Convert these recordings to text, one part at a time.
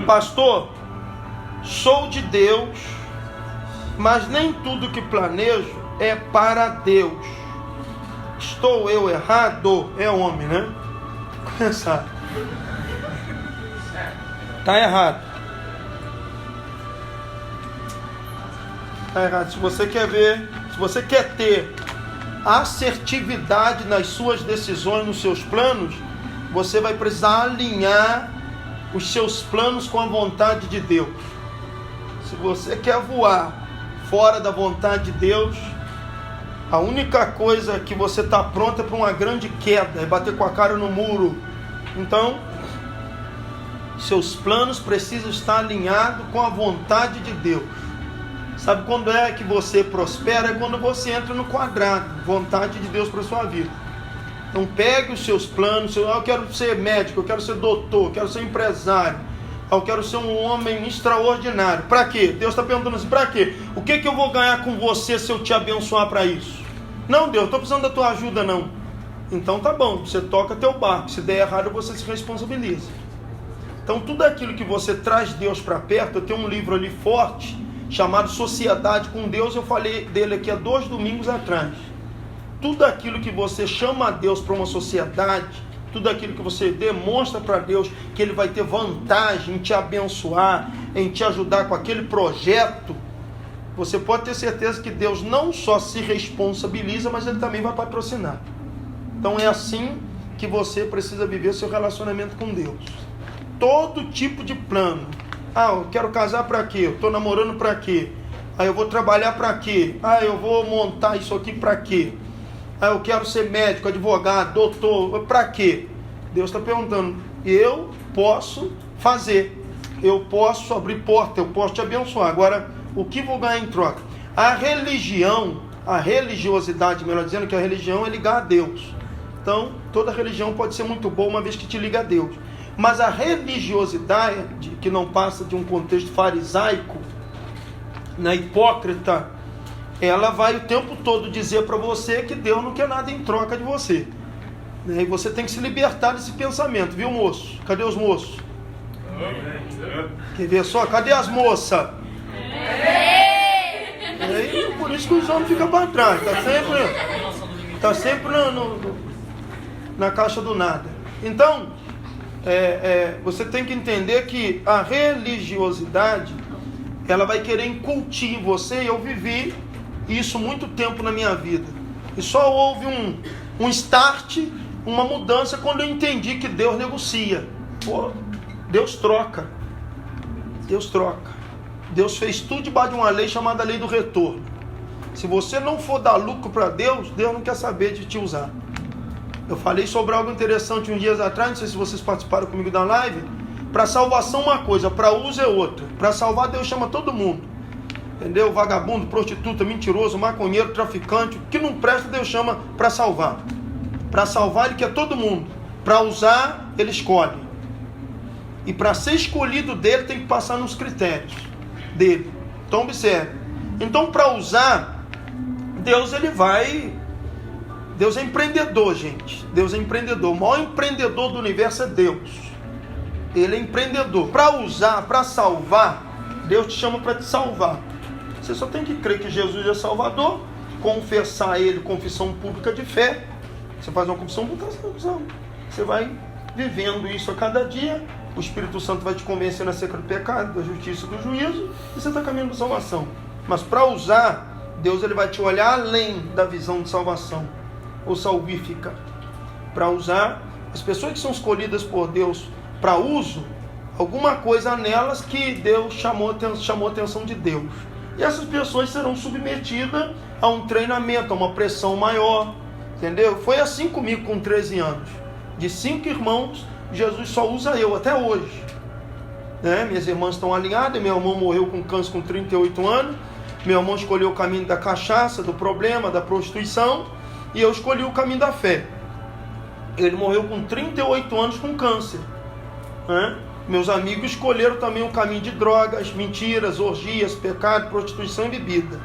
Pastor, sou de Deus, mas nem tudo que planejo é para Deus. Estou eu errado? É homem, né? Começar. Está errado. Está errado. Se você quer ver, se você quer ter assertividade nas suas decisões, nos seus planos, você vai precisar alinhar os seus planos com a vontade de Deus. Se você quer voar fora da vontade de Deus, a única coisa que você está pronto é para uma grande queda, é bater com a cara no muro. Então, seus planos precisam estar alinhados com a vontade de Deus. Sabe quando é que você prospera? É quando você entra no quadrado, vontade de Deus para a sua vida. Então pegue os seus planos, eu quero ser médico, eu quero ser doutor, eu quero ser empresário, eu quero ser um homem extraordinário. Para quê? Deus está perguntando assim, para quê? O que eu vou ganhar com você se eu te abençoar para isso? Não, Deus, estou precisando da tua ajuda não. Então tá bom, você toca teu barco, se der errado você se responsabiliza. Então tudo aquilo que você traz Deus para perto, eu tenho um livro ali forte, chamado Sociedade com Deus, eu falei dele aqui há 2 domingos atrás. Tudo aquilo que você chama a Deus para uma sociedade, tudo aquilo que você demonstra para Deus que Ele vai ter vantagem em te abençoar, em te ajudar com aquele projeto, você pode ter certeza que Deus não só se responsabiliza, mas Ele também vai patrocinar. Então é assim que você precisa viver seu relacionamento com Deus. Todo tipo de plano. Eu quero casar para quê? Eu estou namorando para quê? Eu vou trabalhar para quê? Eu vou montar isso aqui para quê? Eu quero ser médico, advogado, doutor, para quê? Deus está perguntando, eu posso fazer, eu posso abrir porta, eu posso te abençoar. Agora, o que vou ganhar em troca? A religiosidade, melhor dizendo, que a religião é ligar a Deus. Então, toda religião pode ser muito boa uma vez que te liga a Deus. Mas a religiosidade, que não passa de um contexto farisaico, hipócrita, ela vai o tempo todo dizer para você que Deus não quer nada em troca de você. E você tem que se libertar desse pensamento, viu, moço? Cadê os moços? Quer ver só? Cadê as moças? Por isso que os homens ficam para trás. Está sempre na caixa do nada. Então, você tem que entender que a religiosidade, ela vai querer incutir em você. Eu vivi isso muito tempo na minha vida. E só houve um start, uma mudança, quando eu entendi que Deus negocia. Deus troca. Deus troca. Deus fez tudo debaixo de uma lei chamada lei do retorno. Se você não for dar lucro para Deus, Deus não quer saber de te usar. Eu falei sobre algo interessante uns dias atrás, não sei se vocês participaram comigo da live. Para salvação uma coisa, para uso é outra. Para salvar Deus chama todo mundo. Entendeu? Vagabundo, prostituta, mentiroso, maconheiro, traficante, o que não presta Deus chama para salvar. Para salvar Ele quer todo mundo. Para usar Ele escolhe. E para ser escolhido dele tem que passar nos critérios dele. Então observe. Então para usar, Deus é empreendedor, gente. Deus é empreendedor. O maior empreendedor do universo é Deus. Ele é empreendedor. Para usar, para salvar, Deus te chama para te salvar. Você só tem que crer que Jesus é Salvador, confessar Ele, confissão pública de fé. Você faz uma confissão pública, você vai vivendo isso a cada dia. O Espírito Santo vai te convencendo acerca do pecado, da justiça e do juízo, e você está caminhando para salvação. Mas para usar, Deus ele vai te olhar além da visão de salvação, ou salvífica. Para usar, as pessoas que são escolhidas por Deus para uso, alguma coisa nelas que Deus chamou a atenção de Deus. E essas pessoas serão submetidas a um treinamento, a uma pressão maior, entendeu? Foi assim comigo com 13 anos. De 5 irmãos, Jesus só usa eu até hoje. Minhas irmãs estão alinhadas, meu irmão morreu com câncer com 38 anos, meu irmão escolheu o caminho da cachaça, do problema, da prostituição, e eu escolhi o caminho da fé. Ele morreu com 38 anos com câncer. Meus amigos escolheram também o caminho de drogas, mentiras, orgias, pecado, prostituição e bebida.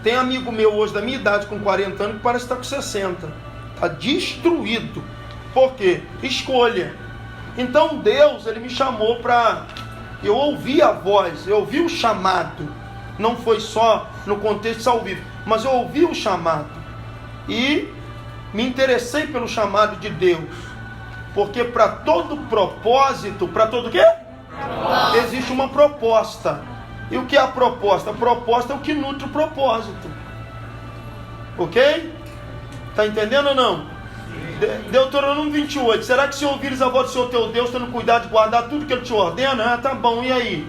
Tem amigo meu hoje da minha idade com 40 anos que parece estar com 60. Está destruído. Por quê? Escolha. Então Deus, ele me chamou para Eu ouvi a voz, eu ouvi o chamado. Não foi só no contexto salvífico, mas eu ouvi o chamado. E me interessei pelo chamado de Deus. Porque para todo propósito, para todo o quê? Existe uma proposta. E o que é a proposta? A proposta é o que nutre o propósito. Ok? Está entendendo ou não? Deuteronômio 28. Será que se ouvires a voz do Senhor teu Deus, tendo cuidado de guardar tudo que Ele te ordena? Ah, tá bom, e aí?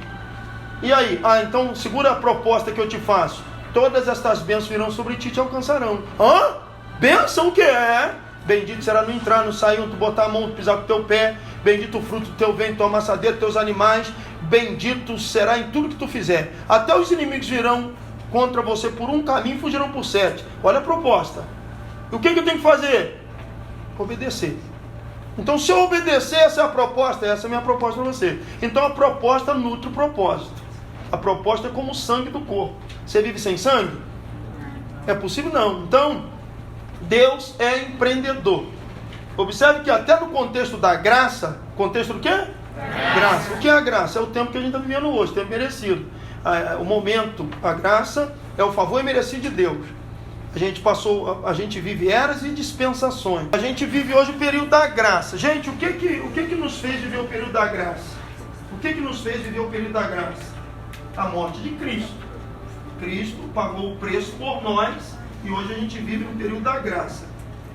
E aí? Ah, então segura a proposta que eu te faço. Todas estas bênçãos virão sobre ti e te alcançarão. Hã? Bênção o que é? Bendito será no entrar, no sair, onde tu botar a mão, tu pisar com o teu pé. Bendito o fruto do teu ventre, tua amassadeira, teus animais. Bendito será em tudo que tu fizer. Até os inimigos virão contra você por um caminho e fugirão por 7. Olha a proposta. E o que eu tenho que fazer? Obedecer. Então, se eu obedecer, essa é a proposta. Essa é a minha proposta para você. Então, a proposta nutre o propósito. A proposta é como o sangue do corpo. Você vive sem sangue? É possível? Não. Então, Deus é empreendedor. Observe que até no contexto da graça, contexto do quê? Graça. O que é a graça? É o tempo que a gente está vivendo hoje, tempo merecido. O momento, a graça é o favor imerecido de Deus. A gente vive eras e dispensações. A gente vive hoje o período da graça. Gente, o que nos fez viver o período da graça? O que nos fez viver o período da graça? A morte de Cristo. Cristo pagou o preço por nós e hoje a gente vive no período da graça.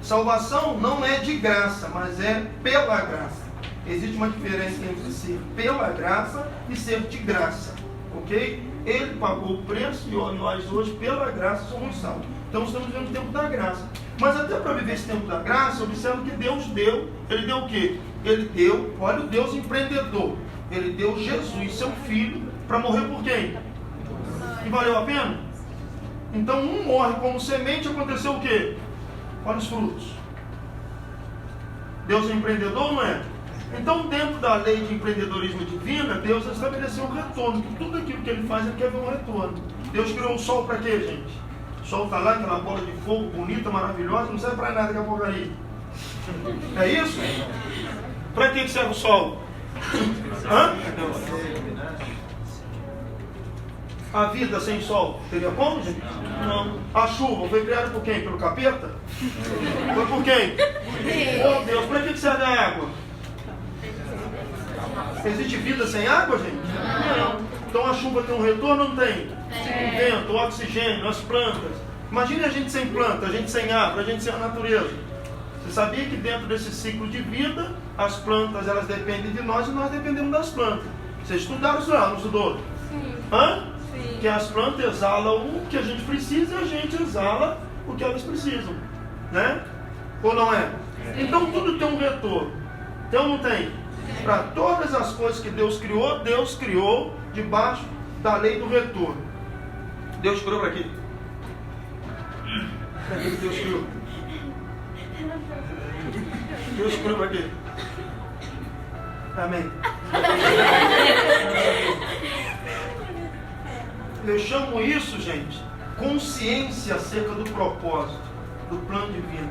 Salvação não é de graça, mas é pela graça. Existe uma diferença entre ser pela graça e ser de graça. Ok? Ele pagou o preço e nós hoje, pela graça, somos salvos. Então estamos vivendo o tempo da graça. Mas até para viver esse tempo da graça, observa que Deus deu. Ele deu o quê? Ele deu, olha o Deus empreendedor. Ele deu Jesus, seu filho, para morrer por quem? E valeu a pena? Então um morre como semente, aconteceu o quê? Olha os frutos. Deus é empreendedor ou não é? Então, dentro da lei de empreendedorismo divina, Deus estabeleceu um retorno. Que tudo aquilo que Ele faz, Ele quer ver um retorno. Deus criou o sol para quê, gente? O sol está lá, aquela bola de fogo bonita, maravilhosa, não serve para nada que a porcaria. É isso? Para que serve o sol? Hã? A vida sem sol teria como, gente? Não. A chuva foi criada por quem? Pelo capeta? Foi por quem? Oh Deus, para que serve a água? Existe vida sem água, gente? Não. Então a chuva tem um retorno ou não tem? O vento, o oxigênio, as plantas. Imagine a gente sem planta, a gente sem árvore, a gente sem a natureza. Você sabia que dentro desse ciclo de vida, as plantas elas dependem de nós e nós dependemos das plantas. Vocês estudaram isso lá, não estudou? Sim. Hã? Sim. Que as plantas exalam o que a gente precisa e a gente exala o que elas precisam. Né? Ou não é? Então tudo tem um retorno. Então não tem? Para todas as coisas que Deus criou debaixo da lei do retorno. Deus criou para quê? Para que Deus criou? Deus criou para quê? Amém. Eu chamo isso, gente, consciência acerca do propósito, do plano divino.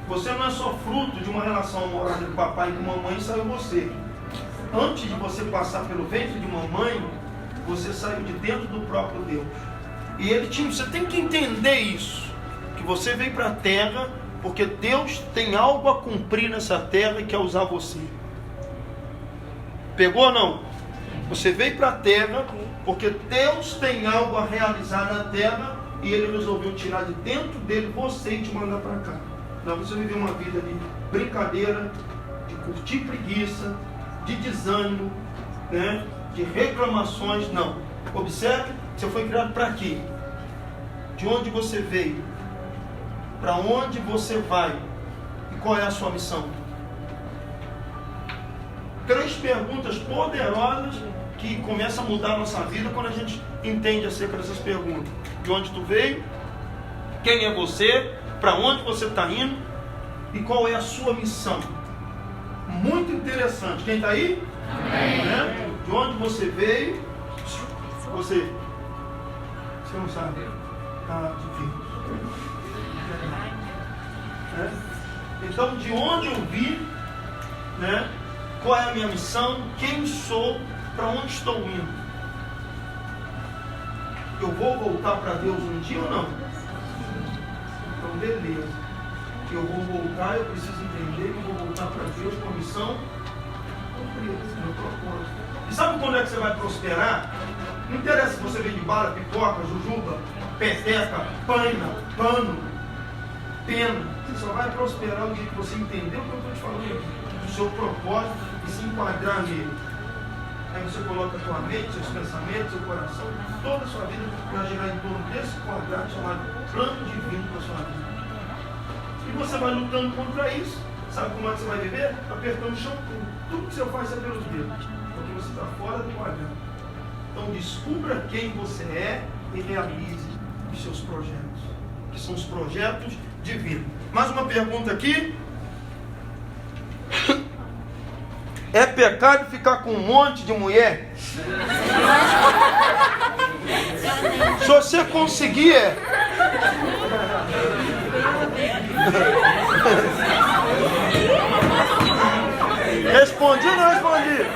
Você não é só fruto de uma relação amorosa de papai com mamãe, saiu você. Antes de você passar pelo ventre de mamãe, você saiu de dentro do próprio Deus. E ele tinha, você tem que entender isso, que você veio para a terra porque Deus tem algo a cumprir nessa terra e quer usar você. Pegou ou não? Você veio para a terra porque Deus tem algo a realizar na terra e Ele resolveu tirar de dentro dele você e te mandar para cá. Não, você viveu uma vida de brincadeira, de curtir preguiça, de desânimo, né? De reclamações. Não. Observe, você foi criado para quê? De onde você veio? Para onde você vai? E qual é a sua missão? 3 perguntas poderosas que começam a mudar a nossa vida quando a gente entende acerca dessas perguntas. De onde tu veio? Quem é você? Para onde você está indo? E qual é a sua missão? Muito interessante. Quem está aí? Amém. Né? De onde você veio? Você não sabe? Tá difícil. Então, de onde eu vim, né? Qual é a minha missão? Quem sou para onde estou indo? Eu vou voltar para Deus um dia ou não? Então, beleza. Eu vou voltar, eu preciso entender que eu vou voltar para Deus com a missão cumprida, meu propósito. E sabe quando é que você vai prosperar? Não interessa se você vende bala, pipoca, jujuba, peteca, paina, pano, pena. Você só vai prosperar o dia que você entender o que eu estou te falando aqui, o seu propósito e se enquadrar nele. Aí você coloca a sua mente, seus pensamentos, seu coração, toda a sua vida para girar em torno desse quadrado chamado plano divino para a sua vida. E você vai lutando contra isso. Sabe como é que você vai viver? Apertando o chão. Tudo que você faz é pelos dedos, porque você está fora do quadrado. Então descubra quem você é e realize os seus projetos, que são os projetos de vida. Mais uma pergunta aqui. É pecado ficar com um monte de mulher? Se você conseguir, Respondi ou não respondi?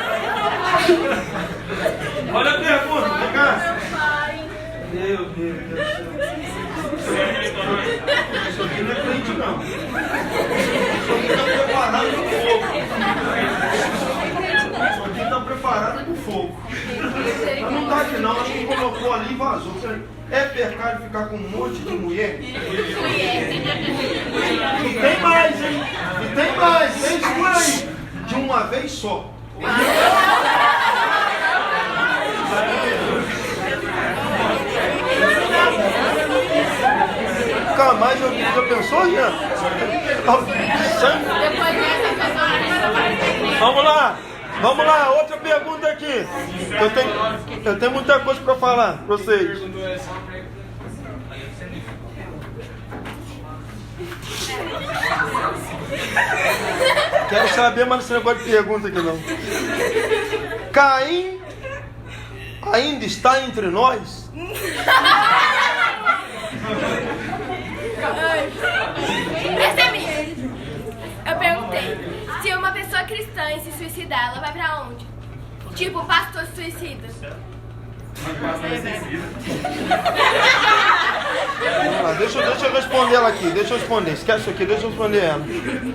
Olha a pergunta, vem cá. Meu Deus do céu. Isso aqui não é crente, não. Isso aqui está preparado para o fogo. Isso aqui está preparado para o fogo. Mas não está aqui não, acho que colocou ali e vazou. É pecado ficar com um monte de mulher? E tem mais, hein? E tem mais, vem isso por aí. De uma vez só. Nunca mais já pensou, Jean? Vamos lá, outra pergunta aqui. Eu tenho muita coisa para falar para vocês. Quero saber, mas esse negócio de pergunta aqui não. Caim ainda está entre nós? Eu perguntei, se uma pessoa cristã se suicidar, ela vai pra onde? Tipo, o pastor se suicida. Deixa eu responder ela aqui, esquece isso aqui, deixa eu responder ela.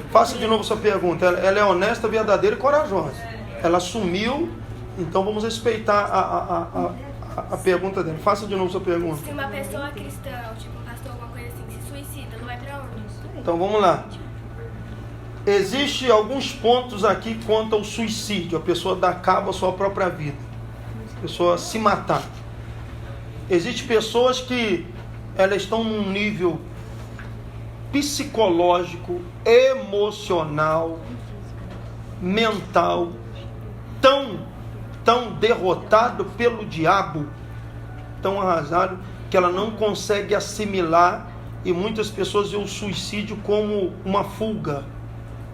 Faça de novo sua pergunta. Ela é honesta, verdadeira e corajosa. Ela assumiu, então vamos respeitar a pergunta dela. Faça de novo sua pergunta. Se uma pessoa cristã, tipo um pastor, alguma coisa assim, se suicida, ela vai pra onde? Então vamos lá. Existem alguns pontos aqui quanto ao suicídio. A pessoa dá cabo à sua própria vida. A pessoa se matar. Existem pessoas que elas estão num nível psicológico, emocional, mental, tão derrotado pelo diabo, tão arrasado, que ela não consegue assimilar, e muitas pessoas veem o suicídio como uma fuga.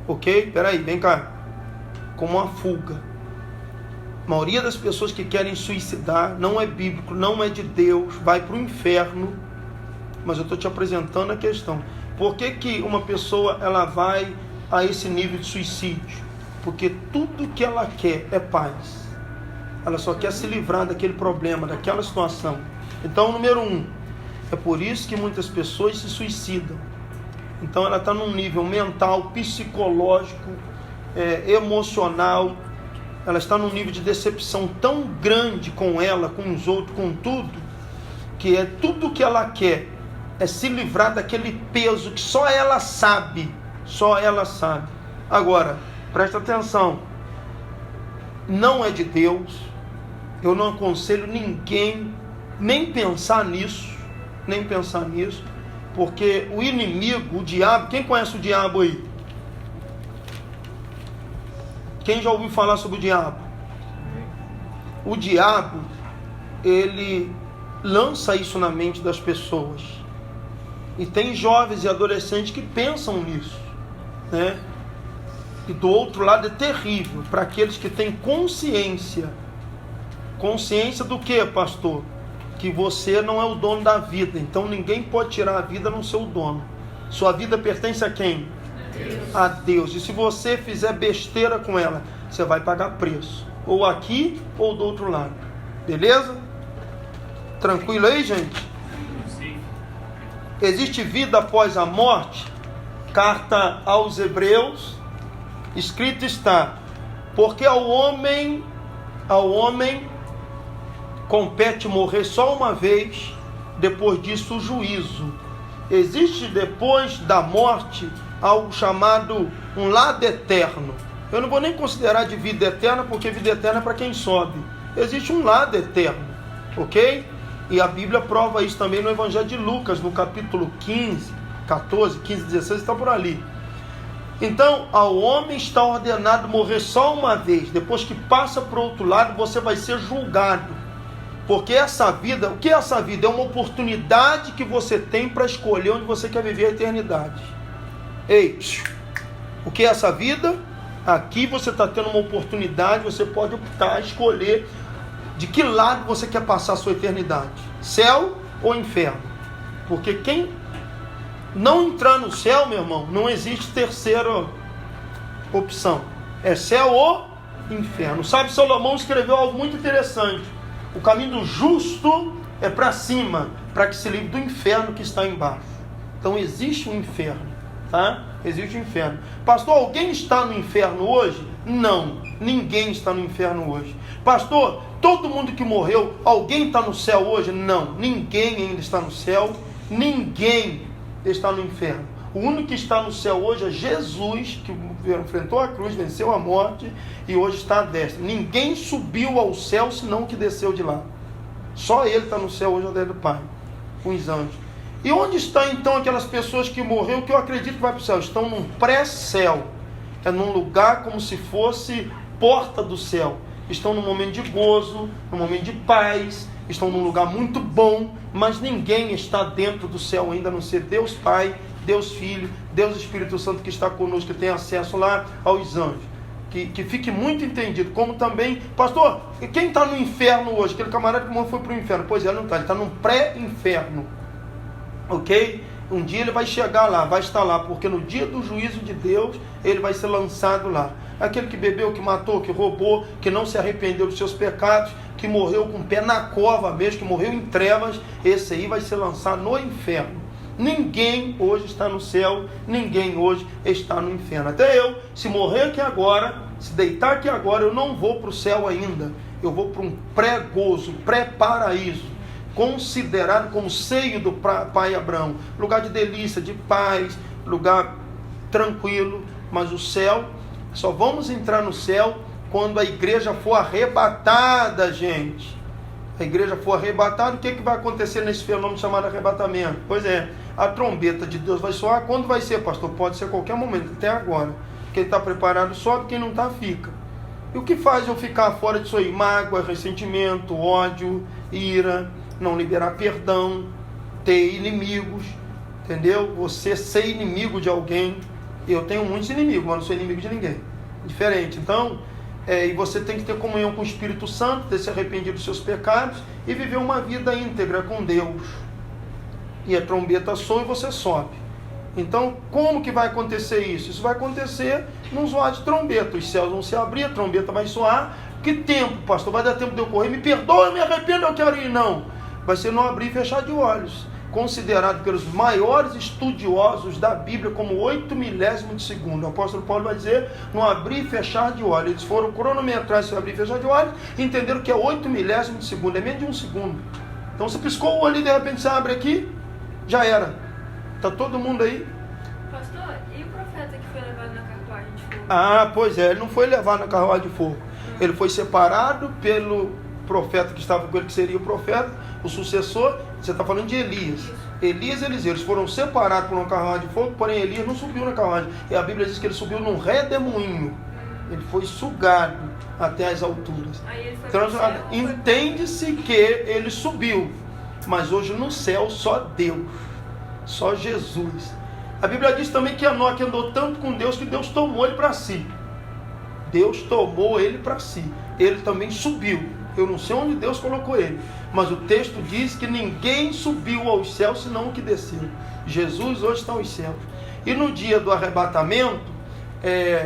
Ok? Peraí, vem cá. Como uma fuga. A maioria das pessoas que querem suicidar não é bíblico, não é de Deus, vai para o inferno. Mas eu estou te apresentando a questão. Por que uma pessoa ela vai a esse nível de suicídio? Porque tudo que ela quer é paz. Ela só quer se livrar daquele problema, daquela situação. Então, número 1, é por isso que muitas pessoas se suicidam. Então ela está num nível mental, psicológico, emocional. Ela está num nível de decepção tão grande com ela, com os outros, com tudo, que é tudo que ela quer é se livrar daquele peso que só ela sabe. Só ela sabe. Agora, presta atenção. Não é de Deus. Eu não aconselho ninguém nem pensar nisso. Porque o inimigo, o diabo... Quem conhece o diabo aí? Quem já ouviu falar sobre o diabo? O diabo, ele lança isso na mente das pessoas. E tem jovens e adolescentes que pensam nisso, né? E do outro lado é terrível para aqueles que têm consciência. Consciência do que, pastor? Que você não é o dono da vida. Então ninguém pode tirar a vida, não ser o dono. Sua vida pertence a quem? Deus. A Deus. E se você fizer besteira com ela, você vai pagar preço. ou aqui ou do outro lado. Beleza? Tranquilo aí, gente? Sim. Existe vida após a morte? Carta aos Hebreus, escrito está: porque ao homem compete morrer só uma vez, depois disso o juízo. Existe depois da morte algo chamado um lado eterno. Eu não vou nem considerar de vida eterna, porque vida eterna é para quem sobe. Existe um lado eterno, ok? E a Bíblia prova isso também no Evangelho de Lucas, no capítulo 14, 15, 16, está por ali. Então, ao homem está ordenado morrer só uma vez. Depois que passa para o outro lado, você vai ser julgado. Porque essa vida, o que é essa vida? É uma oportunidade que você tem para escolher onde você quer viver a eternidade. Ei, o que é essa vida? Aqui você está tendo uma oportunidade, você pode optar, escolher de que lado você quer passar a sua eternidade. Céu ou inferno. Porque quem não entrar no céu, meu irmão, não existe terceira opção. É céu ou inferno. Sabe, Salomão escreveu algo muito interessante. O caminho do justo é para cima, para que se livre do inferno que está embaixo. Então existe um inferno, tá? Existe um inferno. Pastor, alguém está no inferno hoje? Não, ninguém está no inferno hoje. Pastor, todo mundo que morreu, alguém está no céu hoje? Não, ninguém ainda está no céu, ninguém está no inferno. O único que está no céu hoje é Jesus, que enfrentou a cruz, venceu a morte e hoje está à destra. Ninguém subiu ao céu senão o que desceu de lá. Só ele está no céu hoje ao lado do Pai, com os anjos. E onde estão então aquelas pessoas que morreram, que eu acredito que vai para o céu? Estão num pré-céu. É num lugar como se fosse porta do céu. Estão num momento de gozo, num momento de paz, estão num lugar muito bom, mas ninguém está dentro do céu ainda, a não ser Deus Pai, Deus Filho, Deus Espírito Santo que está conosco, que tem acesso lá aos anjos. Que fique muito entendido. Como também, pastor, quem está no inferno hoje? Aquele camarada que morreu foi para o inferno. Pois é, não está, ele está num pré-inferno. Ok? Um dia ele vai chegar lá, vai estar lá, porque no dia do juízo de Deus, ele vai ser lançado lá. Aquele que bebeu, que matou, que roubou, que não se arrependeu dos seus pecados, que morreu com o pé na cova mesmo, que morreu em trevas, esse aí vai ser lançado no inferno. Ninguém hoje está no céu, ninguém hoje está no inferno. Até eu, se morrer aqui agora, se deitar aqui agora, eu não vou para o céu ainda. Eu vou para um pré-gozo, pré-paraíso, considerado como seio do pai Abraão. Lugar de delícia, de paz, lugar tranquilo. Mas o céu, só vamos entrar no céu quando a igreja for arrebatada, gente. A igreja for arrebatada, o que vai acontecer nesse fenômeno chamado arrebatamento? Pois é, a trombeta de Deus vai soar. Quando vai ser, pastor? Pode ser a qualquer momento, até agora. Quem está preparado sobe, quem não está, fica. E o que faz eu ficar fora disso aí? Mágoa, ressentimento, ódio, ira, não liberar perdão, ter inimigos, entendeu? Você ser inimigo de alguém. Eu tenho muitos inimigos, mas não sou inimigo de ninguém. Diferente. Então, e você tem que ter comunhão com o Espírito Santo, ter se arrependido dos seus pecados e viver uma vida íntegra com Deus. E a trombeta soa e você sobe. Então, como que vai acontecer isso? Isso vai acontecer num zoar de trombeta. Os céus vão se abrir, a trombeta vai soar. Que tempo, pastor? Vai dar tempo de eu correr? Me perdoa, eu me arrependo, eu quero ir. Não. Vai ser no abrir e fechar de olhos. Considerado pelos maiores estudiosos da Bíblia como 8 milésimos de segundo. O apóstolo Paulo vai dizer no abrir e fechar de olhos. Eles foram cronometrar esse abrir e fechar de olhos e entenderam que é 8 milésimos de segundo, é menos de um segundo. Então você piscou o olho e de repente você abre aqui, já era. Está todo mundo aí? Pastor, e o profeta que foi levado na carruagem de fogo? Ah, pois é, ele não foi levado na carruagem de fogo. Ele foi separado pelo profeta que estava com ele, que seria o profeta, o sucessor. Você está falando de Elias. Elias e Eliseu, eles foram separados por uma carruagem de fogo, porém Elias não subiu na carruagem. E a Bíblia diz que ele subiu num redemoinho. Ele foi sugado até as alturas. Então, entende-se que ele subiu, mas hoje no céu só Deus, só Jesus. A Bíblia diz também que Enoque andou tanto com Deus que Deus tomou ele para si. Deus tomou ele para si. Ele também subiu. Eu não sei onde Deus colocou ele, mas o texto diz que ninguém subiu aos céus senão o que desceu. Jesus hoje está aos céus. E no dia do arrebatamento,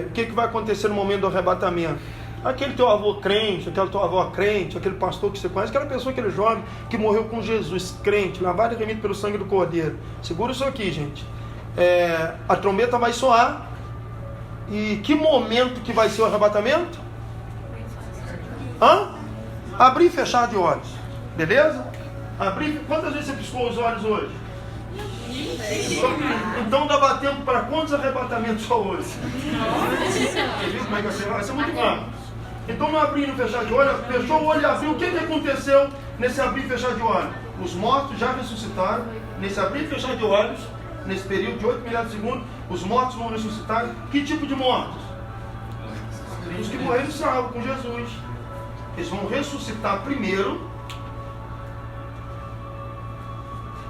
o que vai acontecer no momento do arrebatamento? Aquele teu avô crente, aquela tua avó crente, aquele pastor que você conhece, aquela pessoa, aquele jovem que morreu com Jesus, crente, lavado e remido pelo sangue do Cordeiro. Segura isso aqui, gente. A trombeta vai soar. E que momento que vai ser o arrebatamento? Abrir e fechar de olhos. Beleza? Quantas vezes você piscou os olhos hoje? Então dá tempo para quantos arrebatamentos só hoje? Como é que vai ser muito rápido. Então no abrir e no fechar de olhos, fechou o olho e abriu. O que aconteceu nesse abrir e fechar de olhos? Os mortos já ressuscitaram. Nesse abrir e fechar de olhos, nesse período de 8 milhares de segundos, os mortos vão ressuscitar. Que tipo de mortos? Os que morreram salvos com Jesus. Eles vão ressuscitar primeiro.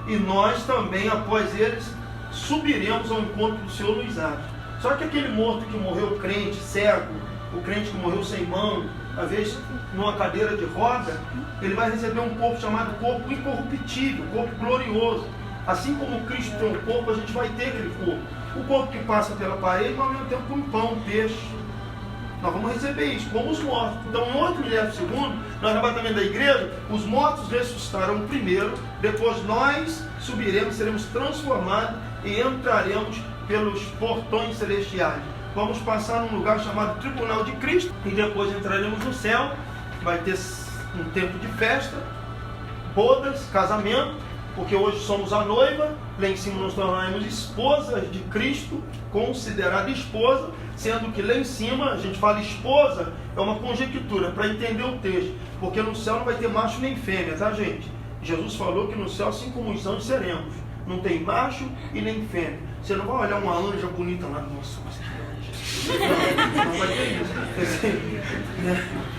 E nós também, após eles, subiremos ao encontro do Senhor no Isaac. Só que aquele morto que morreu crente, cego, o crente que morreu sem mão, às vezes numa cadeira de roda, ele vai receber um corpo chamado corpo incorruptível, corpo glorioso. Assim como Cristo tem um corpo, a gente vai ter aquele corpo. O corpo que passa pela parede, mas ao mesmo tempo com pão, peixe. Nós vamos receber isso, como os mortos. Então, em 8 milhares de segundos, no arrebatamento da igreja, os mortos ressuscitarão primeiro, depois nós subiremos, seremos transformados e entraremos pelos portões celestiais. Vamos passar num lugar chamado Tribunal de Cristo e depois entraremos no céu. Vai ter um tempo de festa, bodas, casamento, porque hoje somos a noiva, lá em cima nos tornaremos esposas de Cristo, considerada esposa, sendo que lá em cima a gente fala esposa, é uma conjectura para entender o texto, porque no céu não vai ter macho nem fêmea, tá, gente? Jesus falou que no céu, assim como os anjos, seremos. Não tem macho e nem fêmea. Você não vai olhar uma anja bonita lá, nossa, mas que anja. Não vai ter isso.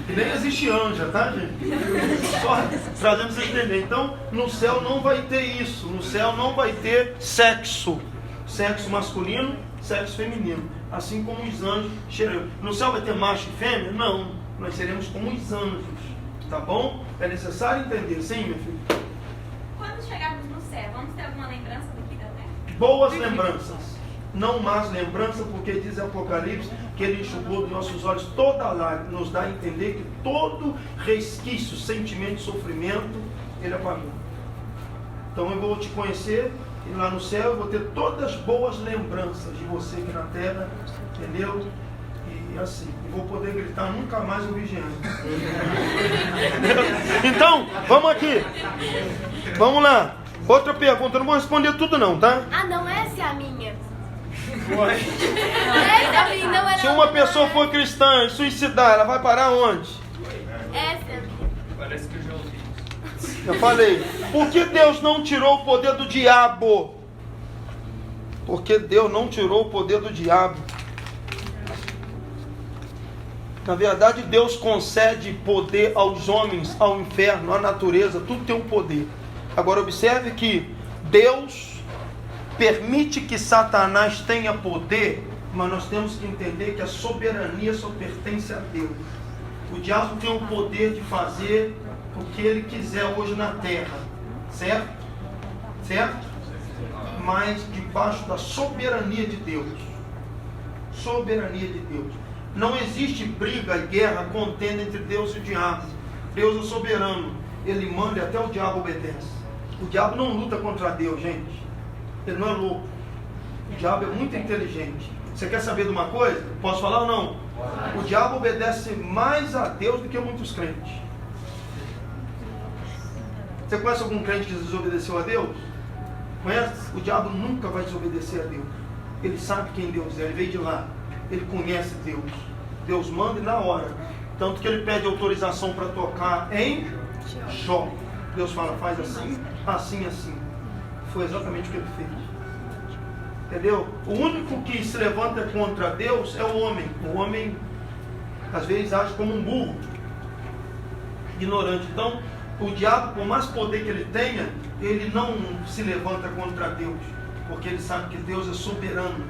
E nem existe anja, tá, gente? Só trazendo para você entender. Então, no céu não vai ter isso. No céu não vai ter sexo. Sexo masculino, sexo feminino. Assim como os anjos serão. No céu vai ter macho e fêmea? Não. Nós seremos como os anjos. Tá bom? É necessário entender. Sim, meu filho? Quando chegarmos no céu, vamos ter alguma lembrança daqui da terra? Boas lembranças. Não más lembrança, porque diz Apocalipse que ele enxugou dos nossos olhos toda a lágrima. Nos dá a entender que todo resquício, sentimento, sofrimento, ele apagou. Então eu vou te conhecer e lá no céu eu vou ter todas as boas lembranças de você aqui na terra, entendeu? E assim, eu vou poder gritar nunca mais o vigiante. Então, vamos aqui. Vamos lá. Outra pergunta, eu não vou responder tudo não, tá? Não, essa é a minha. Essa é a minha, não era. Se uma pessoa for cristã e suicidar, ela vai parar onde? Essa é a minha. Parece que eu já ouvi. Eu falei, por que Deus não tirou o poder do diabo? Porque Deus não tirou o poder do diabo. Na verdade, Deus concede poder aos homens, ao inferno, à natureza, tudo tem um poder. Agora observe que Deus permite que Satanás tenha poder, mas nós temos que entender que a soberania só pertence a Deus. O diabo tem o poder de fazer o que ele quiser hoje na terra, certo? Certo? Mas debaixo da soberania de Deus. Soberania de Deus. Não existe briga, guerra, contenda entre Deus e o diabo. Deus é soberano. Ele manda e até o diabo obedece. O diabo não luta contra Deus, gente. Ele não é louco. O diabo é muito inteligente. Você quer saber de uma coisa? Posso falar ou não? O diabo obedece mais a Deus do que muitos crentes. Você conhece algum crente que desobedeceu a Deus? Conhece? O diabo nunca vai desobedecer a Deus. Ele sabe quem Deus é, ele veio de lá. Ele conhece Deus. Deus manda e na hora. Tanto que ele pede autorização para tocar em Jó. Deus fala, faz assim, assim, assim. Foi exatamente o que ele fez. Entendeu? O único que se levanta contra Deus é o homem. O homem, às vezes, age como um burro. Ignorante. Então, o diabo, por mais poder que ele tenha, ele não se levanta contra Deus. Porque ele sabe que Deus é soberano.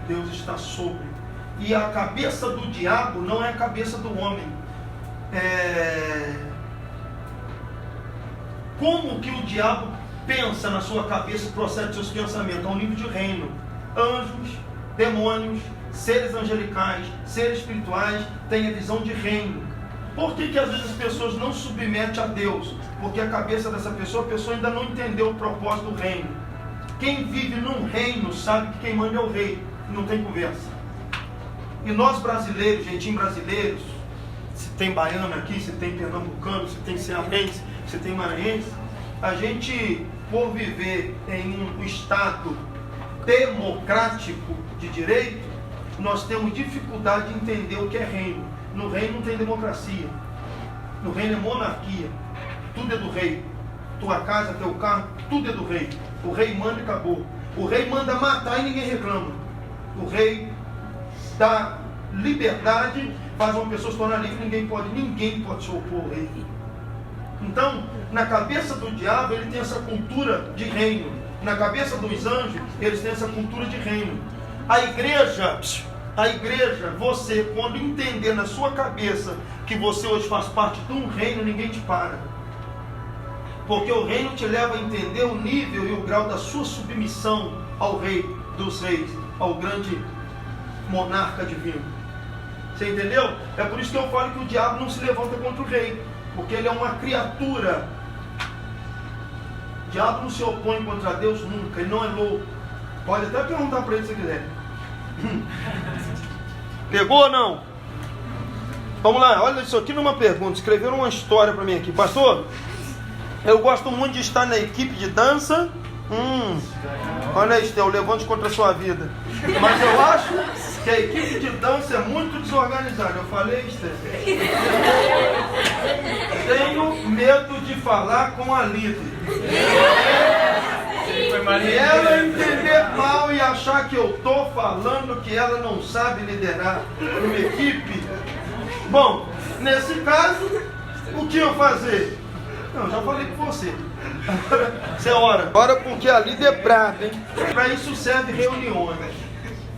Deus está sobre. E a cabeça do diabo não é a cabeça do homem. Como que o diabo pensa na sua cabeça, procede seus pensamentos? É um nível de reino. Anjos, demônios, seres angelicais, seres espirituais, têm a visão de reino. Por que às vezes as pessoas não se submetem a Deus? Porque a cabeça dessa pessoa, a pessoa ainda não entendeu o propósito do reino. Quem vive num reino sabe que quem manda é o rei, não tem conversa. E nós brasileiros, gentinhos brasileiros, se tem baiano aqui, se tem pernambucano, se tem cearense, se tem maranhense, a gente, por viver em um estado democrático de direito, nós temos dificuldade de entender o que é reino. No reino não tem democracia, no reino é monarquia, tudo é do rei. Tua casa, teu carro, tudo é do rei. O rei manda e acabou. O rei manda matar e ninguém reclama. O rei dá liberdade, faz uma pessoa se tornar livre, ninguém pode se opor ao rei. Então, na cabeça do diabo, ele tem essa cultura de reino. Na cabeça dos anjos, eles têm essa cultura de reino. A igreja, você, quando entender na sua cabeça que você hoje faz parte de um reino, ninguém te para. Porque o reino te leva a entender o nível e o grau da sua submissão ao rei dos reis, ao grande monarca divino. Você entendeu? É por isso que eu falo que o diabo não se levanta contra o rei, porque ele é uma criatura. O diabo não se opõe contra Deus nunca, ele não é louco. Pode até perguntar para ele se quiser. Pegou ou não? Vamos lá, olha isso aqui numa pergunta. Escreveram uma história para mim aqui. Pastor, eu gosto muito de estar na equipe de dança. Olha aí, Estel, levante contra a sua vida. Mas eu acho que a equipe de dança é muito desorganizada. Eu falei, Estel. Tenho medo de falar com a líder. E ela entender mal e achar que eu estou falando que ela não sabe liderar uma equipe. Bom, nesse caso, o que eu fazer? Não, já falei com você. Você ora. Ora porque a líder é brava, hein? Para isso serve reuniões.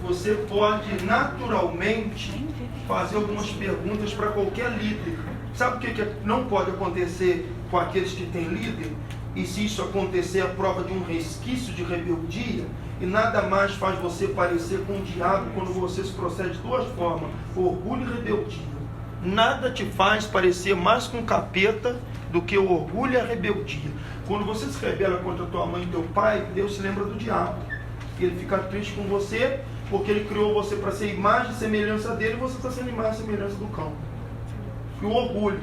Você pode naturalmente fazer algumas perguntas para qualquer líder. Sabe o que não pode acontecer com aqueles que têm líder? E se isso acontecer, a prova de um resquício de rebeldia, e nada mais faz você parecer com o diabo quando você se procede de duas formas, orgulho e rebeldia. Nada te faz parecer mais com capeta do que o orgulho e a rebeldia. Quando você se rebela contra tua mãe e teu pai, Deus se lembra do diabo. Ele fica triste com você, porque ele criou você para ser imagem e semelhança dele, e você está sendo imagem e semelhança do cão. E o orgulho.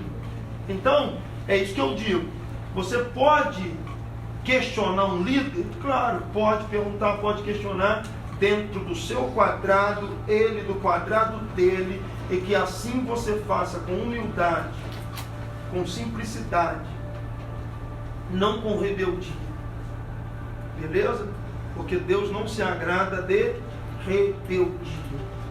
Então, é isso que eu digo. Você pode questionar um líder? Claro, pode perguntar, pode questionar dentro do seu quadrado, ele do quadrado dele, e que assim você faça com humildade, com simplicidade, não com rebeldia. Beleza? Porque Deus não se agrada de rebeldia.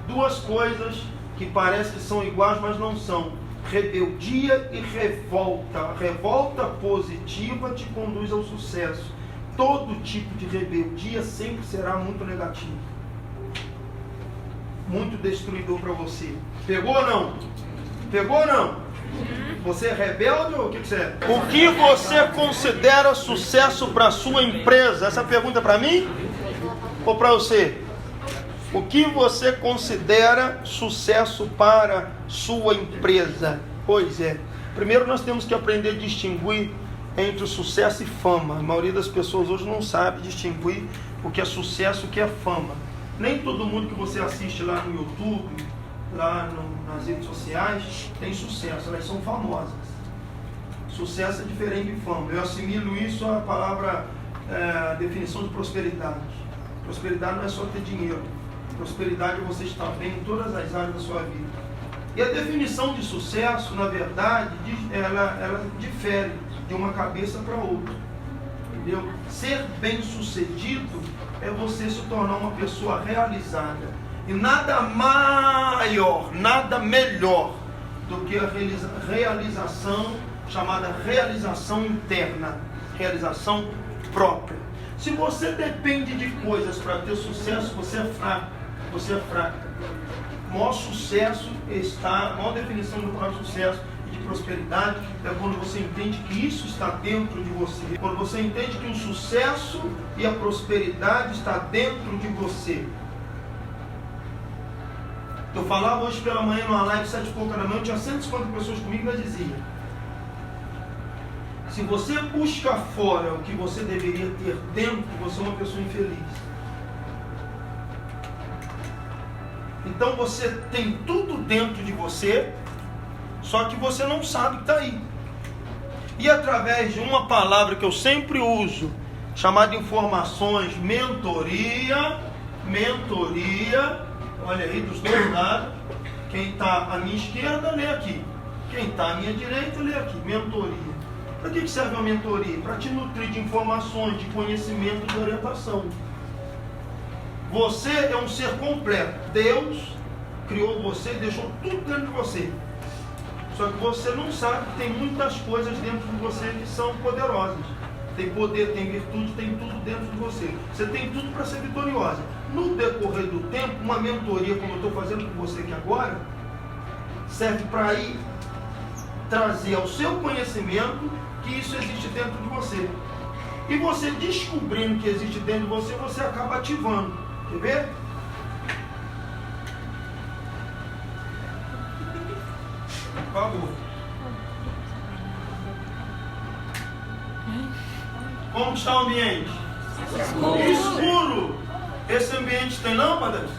Duas coisas que parecem que são iguais, mas não são. Rebeldia e revolta. A revolta positiva te conduz ao sucesso. Todo tipo de rebeldia sempre será muito negativo, muito destruidor para você. Pegou ou não? Pegou ou não? Você é rebelde ou o que você é? O que você considera sucesso para a sua empresa? Essa pergunta é para mim ou para você? O que você considera sucesso para sua empresa? Pois é. Primeiro nós temos que aprender a distinguir entre o sucesso e fama. A maioria das pessoas hoje não sabe distinguir o que é sucesso e o que é fama. Nem todo mundo que você assiste lá no YouTube, nas redes sociais, tem sucesso. Elas são famosas. Sucesso é diferente de fama. Eu assimilo isso à palavra, a definição de prosperidade. Prosperidade não é só ter dinheiro. Prosperidade é você estar bem em todas as áreas da sua vida. E a definição de sucesso, na verdade, ela difere de uma cabeça para outra. Entendeu? Ser bem sucedido é você se tornar uma pessoa realizada. E nada maior, nada melhor do que a realização chamada realização interna, realização própria. Se você depende de coisas para ter sucesso, você é fraco. Você é fraca. O maior sucesso a maior definição do maior sucesso e de prosperidade é quando você entende que isso está dentro de você. Quando você entende que o sucesso e a prosperidade está dentro de você. Eu falava hoje pela manhã numa live, 7h pouco da manhã, tinha 150 pessoas comigo e dizia: se você busca fora o que você deveria ter dentro, você é uma pessoa infeliz. Então você tem tudo dentro de você, só que você não sabe que está aí. E através de uma palavra que eu sempre uso, chamada informações, mentoria, olha aí dos dois lados, quem está à minha esquerda, lê aqui. Quem está à minha direita, lê aqui, mentoria. Para que serve uma mentoria? Para te nutrir de informações, de conhecimento, de orientação. Você é um ser completo. Deus criou você e deixou tudo dentro de você. Só que você não sabe que tem muitas coisas dentro de você que são poderosas. Tem poder, tem virtude, tem tudo dentro de você. Você tem tudo para ser vitoriosa. No decorrer do tempo, uma mentoria, como eu estou fazendo com você aqui agora, serve para ir trazer ao seu conhecimento que isso existe dentro de você. E você descobrindo que existe dentro de você, você acaba ativando. Quer ver? Por favor. Como está o ambiente? Escuro. Esse ambiente tem lâmpadas?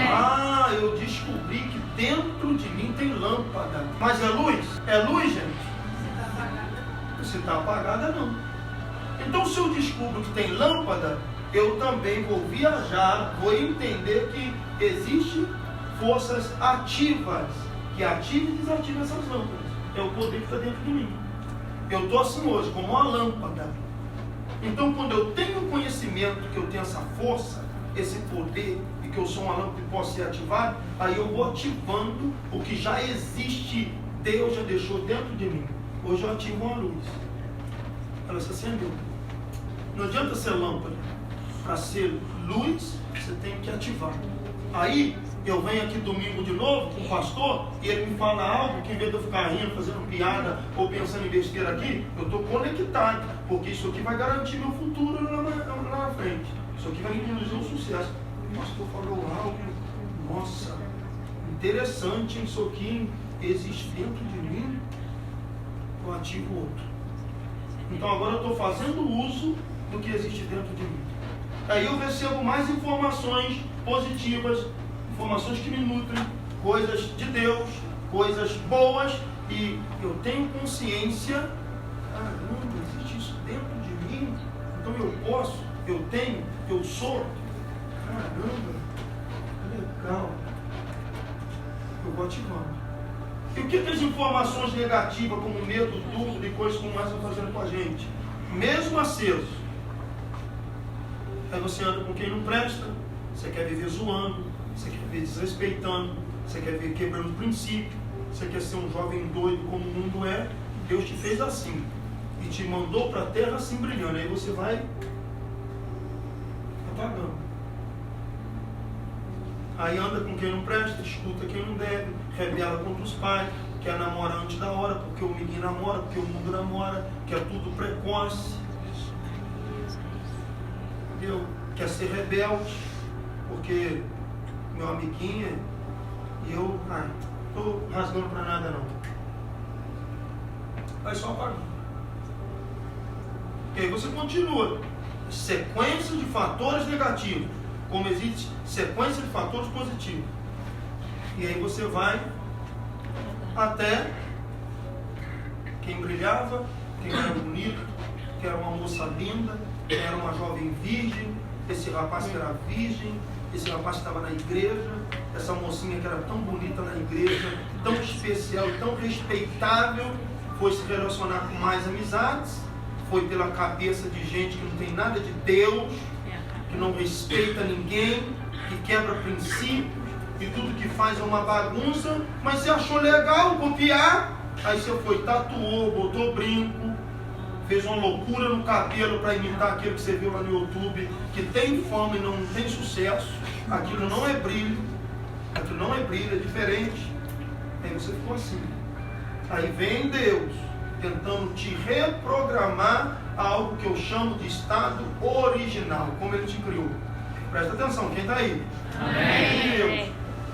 Ah, eu descobri que dentro de mim tem lâmpada. Mas é luz? É luz, gente? Se está apagada, não. Então, se eu descubro que tem lâmpada, eu também vou viajar, vou entender que existem forças ativas, que ativam e desativam essas lâmpadas. É o poder que está dentro de mim. Eu estou assim hoje, como uma lâmpada. Então, quando eu tenho conhecimento que eu tenho essa força, esse poder, e que eu sou uma lâmpada que posso ser ativado, aí eu vou ativando o que já existe, Deus já deixou dentro de mim. Hoje eu ativo uma luz. Ela se acendeu. Não adianta ser lâmpada. Para ser luz, você tem que ativar. Aí, eu venho aqui domingo de novo com o pastor e ele me fala algo que, em vez de eu ficar rindo, fazendo piada ou pensando em besteira aqui, eu estou conectado, porque isso aqui vai garantir meu futuro lá na frente. Isso aqui vai me conduzir ao sucesso. O pastor falou algo, nossa, interessante, isso aqui existe dentro de mim, eu ativo outro. Então agora eu estou fazendo uso do que existe dentro de mim. Aí eu recebo mais informações positivas, informações que me nutrem, coisas de Deus, coisas boas, e eu tenho consciência, caramba, existe isso dentro de mim, então eu posso, eu tenho, eu sou, caramba, legal, eu vou ativando. E o que as informações negativas, como medo, dúvida e coisas como essa, estão fazendo com a gente? Mesmo aceso, aí você anda com quem não presta, você quer viver zoando, você quer viver desrespeitando, você quer viver quebrando princípio, você quer ser um jovem doido como o mundo é. Deus te fez assim e te mandou para a terra assim brilhando. Aí você vai apagando. Aí anda com quem não presta, escuta quem não deve, rebela contra os pais, quer namorar antes da hora, porque o menino namora, porque o mundo namora, quer tudo precoce. Entendeu? Quer ser rebelde, porque meu amiguinho e eu, estou rasgando para nada não. Vai só apagando. E aí você continua. Sequência de fatores negativos, como existe sequência de fatores positivos. E aí você vai até quem brilhava, quem era bonito, que era uma moça linda, que era uma jovem virgem, esse rapaz que era virgem, esse rapaz que estava na igreja, essa mocinha que era tão bonita na igreja, tão especial, tão respeitável, foi se relacionar com mais amizades, foi pela cabeça de gente que não tem nada de Deus, que não respeita ninguém, que quebra princípios, e tudo que faz é uma bagunça, mas você achou legal copiar, aí você foi, tatuou, botou brinco, fez uma loucura no cabelo para imitar aquilo que você viu lá no YouTube, que tem fama e não tem sucesso. Aquilo não é brilho, aquilo não é brilho, é diferente. Aí você ficou assim. Aí vem Deus tentando te reprogramar a algo que eu chamo de estado original, como Ele te criou. Presta atenção, quem está aí? Amém. Deus.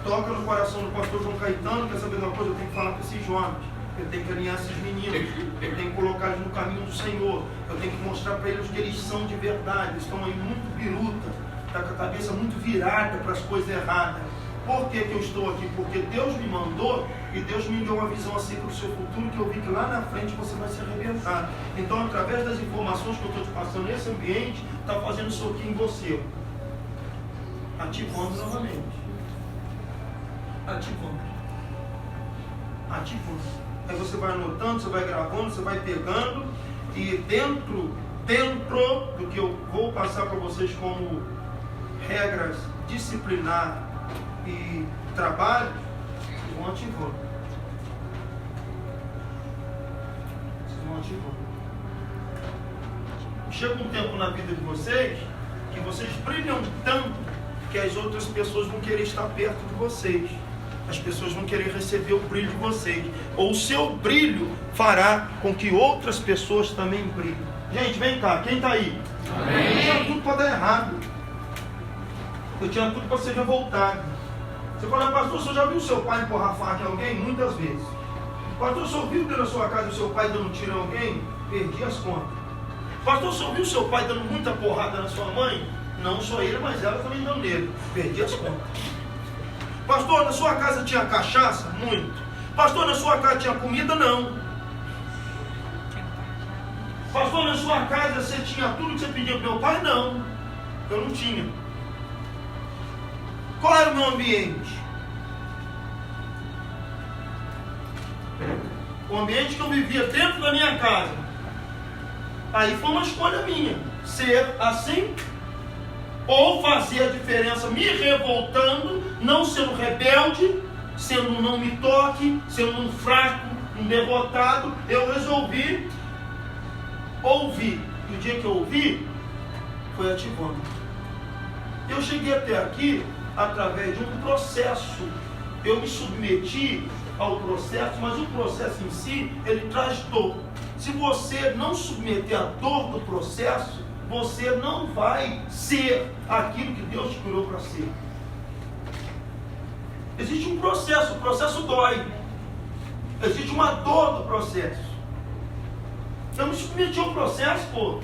toca no coração do pastor João Caetano, quer saber de uma coisa? Eu tenho que falar com esses jovens, eu tenho que alinhar esses meninos, eu tenho que colocar eles no caminho do Senhor, eu tenho que mostrar para eles que eles são de verdade, eles estão aí muito biruta, está com a cabeça muito virada para as coisas erradas. Por que eu estou aqui? Porque Deus me mandou e Deus me deu uma visão acerca do seu futuro, que eu vi que lá na frente você vai se arrebentar. Então, através das informações que eu estou te passando nesse ambiente, está fazendo isso aqui em você. Ativando novamente. Ativando. Aí você vai anotando, você vai gravando, você vai pegando, e dentro do que eu vou passar para vocês como regras disciplinar e trabalho, vocês vão ativando. Chega um tempo na vida de vocês que vocês brilham tanto que as outras pessoas vão querer estar perto de vocês. As pessoas vão querer receber o brilho de vocês. Ou o seu brilho fará com que outras pessoas também brilhem. Gente, vem cá, quem está aí? Amém. Eu tinha tudo para dar errado. Eu tinha tudo para ser revoltado. Você fala, pastor, você já viu seu pai empurrar faca em alguém? Muitas vezes. Pastor, você ouviu dentro da sua casa o seu pai dando tiro em alguém? Perdi as contas. Pastor, você ouviu seu pai dando muita porrada na sua mãe? Não só ele, mas ela também dando nele. Perdi as contas. Pastor, na sua casa tinha cachaça? Muito. Pastor, na sua casa tinha comida? Não. Pastor, na sua casa você tinha tudo que você pediu para meu pai? Não. Eu não tinha. Qual era o meu ambiente? O ambiente que eu vivia dentro da minha casa. Aí foi uma escolha minha. Ser assim, ou fazer a diferença me revoltando, não sendo rebelde, sendo um não me toque, sendo um fraco, um derrotado. Eu resolvi ouvir. E o dia que eu ouvi, foi ativando. Eu cheguei até aqui através de um processo. Eu me submeti ao processo, mas o processo em si, ele traz dor. Se você não submeter a dor do processo, você não vai ser aquilo que Deus te criou para ser. Existe um processo, o processo dói. Existe uma dor do processo. Eu me submeti ao processo, pô.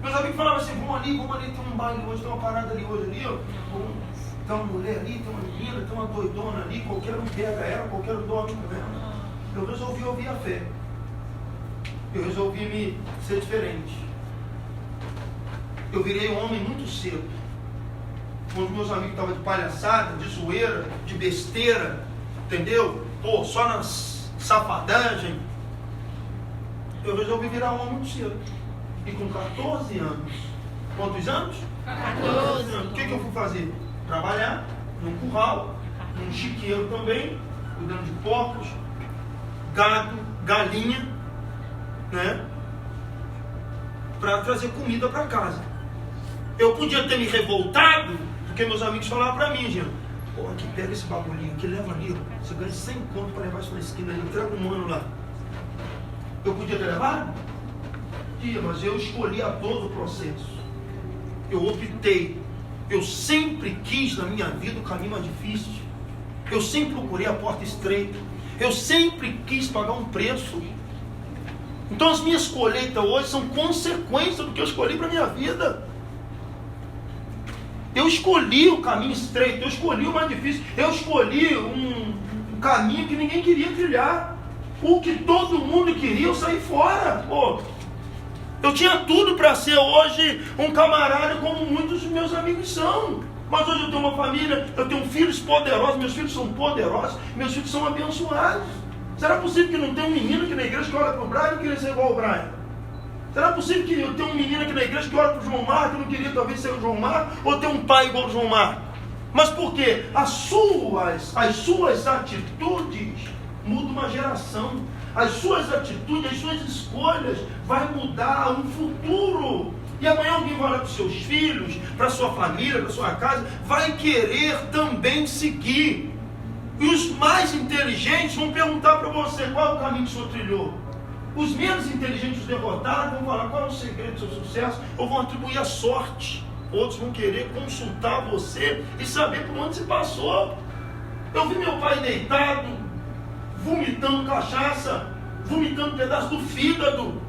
Meus amigos falavam assim, vamos ali, tem um baile hoje, tem uma parada ali hoje ali, ó. Tem uma mulher ali, tem uma menina, tem uma doidona ali, qualquer um pega ela, qualquer um dorme com ela. Eu resolvi ouvir a fé. Eu resolvi me ser diferente. Eu virei um homem muito cedo. Com os meus amigos estavam de palhaçada, de zoeira, de besteira, entendeu? Pô, só na safadagem. Eu resolvi virar um homem muito cedo. E com 14 anos. Quantos anos? 14 anos. O que eu fui fazer? Trabalhar num curral, num chiqueiro também, cuidando de porcos, gado, galinha, né? Para trazer comida para casa. Eu podia ter me revoltado, porque meus amigos falavam para mim, gente, pô, aqui pega esse bagulhinho aqui, leva ali, você ganha 100 conto para levar isso na esquina ali, entrega um mano lá. Eu podia ter levado? Podia, mas eu escolhi a dor do processo. Eu optei. Eu sempre quis na minha vida o caminho mais difícil. Eu sempre procurei a porta estreita. Eu sempre quis pagar um preço. Então as minhas colheitas hoje são consequência do que eu escolhi para a minha vida. Eu escolhi o caminho estreito, eu escolhi o mais difícil, eu escolhi um caminho que ninguém queria trilhar. O que todo mundo queria, eu saí fora. Pô, eu tinha tudo para ser hoje um camarada como muitos dos meus amigos são. Mas hoje eu tenho uma família, eu tenho filhos poderosos, meus filhos são poderosos, meus filhos são abençoados. Será possível que não tenha um menino aqui na igreja que olha para o Brian e não queria ser igual ao Brian? Será possível que eu tenha um menino aqui na igreja que olha para o João Marco e não queria talvez ser o João Marco, ou ter um pai igual ao João Marco? Mas por quê? As suas atitudes mudam uma geração. As suas atitudes, as suas escolhas vai mudar um futuro. E amanhã alguém vai olhar para os seus filhos, para a sua família, para a sua casa, vai querer também seguir. E os mais inteligentes vão perguntar para você qual é o caminho que o senhor trilhou. Os menos inteligentes, os derrotados, vão falar qual é o segredo do seu sucesso, ou vão atribuir a sorte. Outros vão querer consultar você e saber por onde você passou. Eu vi meu pai deitado, vomitando cachaça, vomitando pedaço do fígado.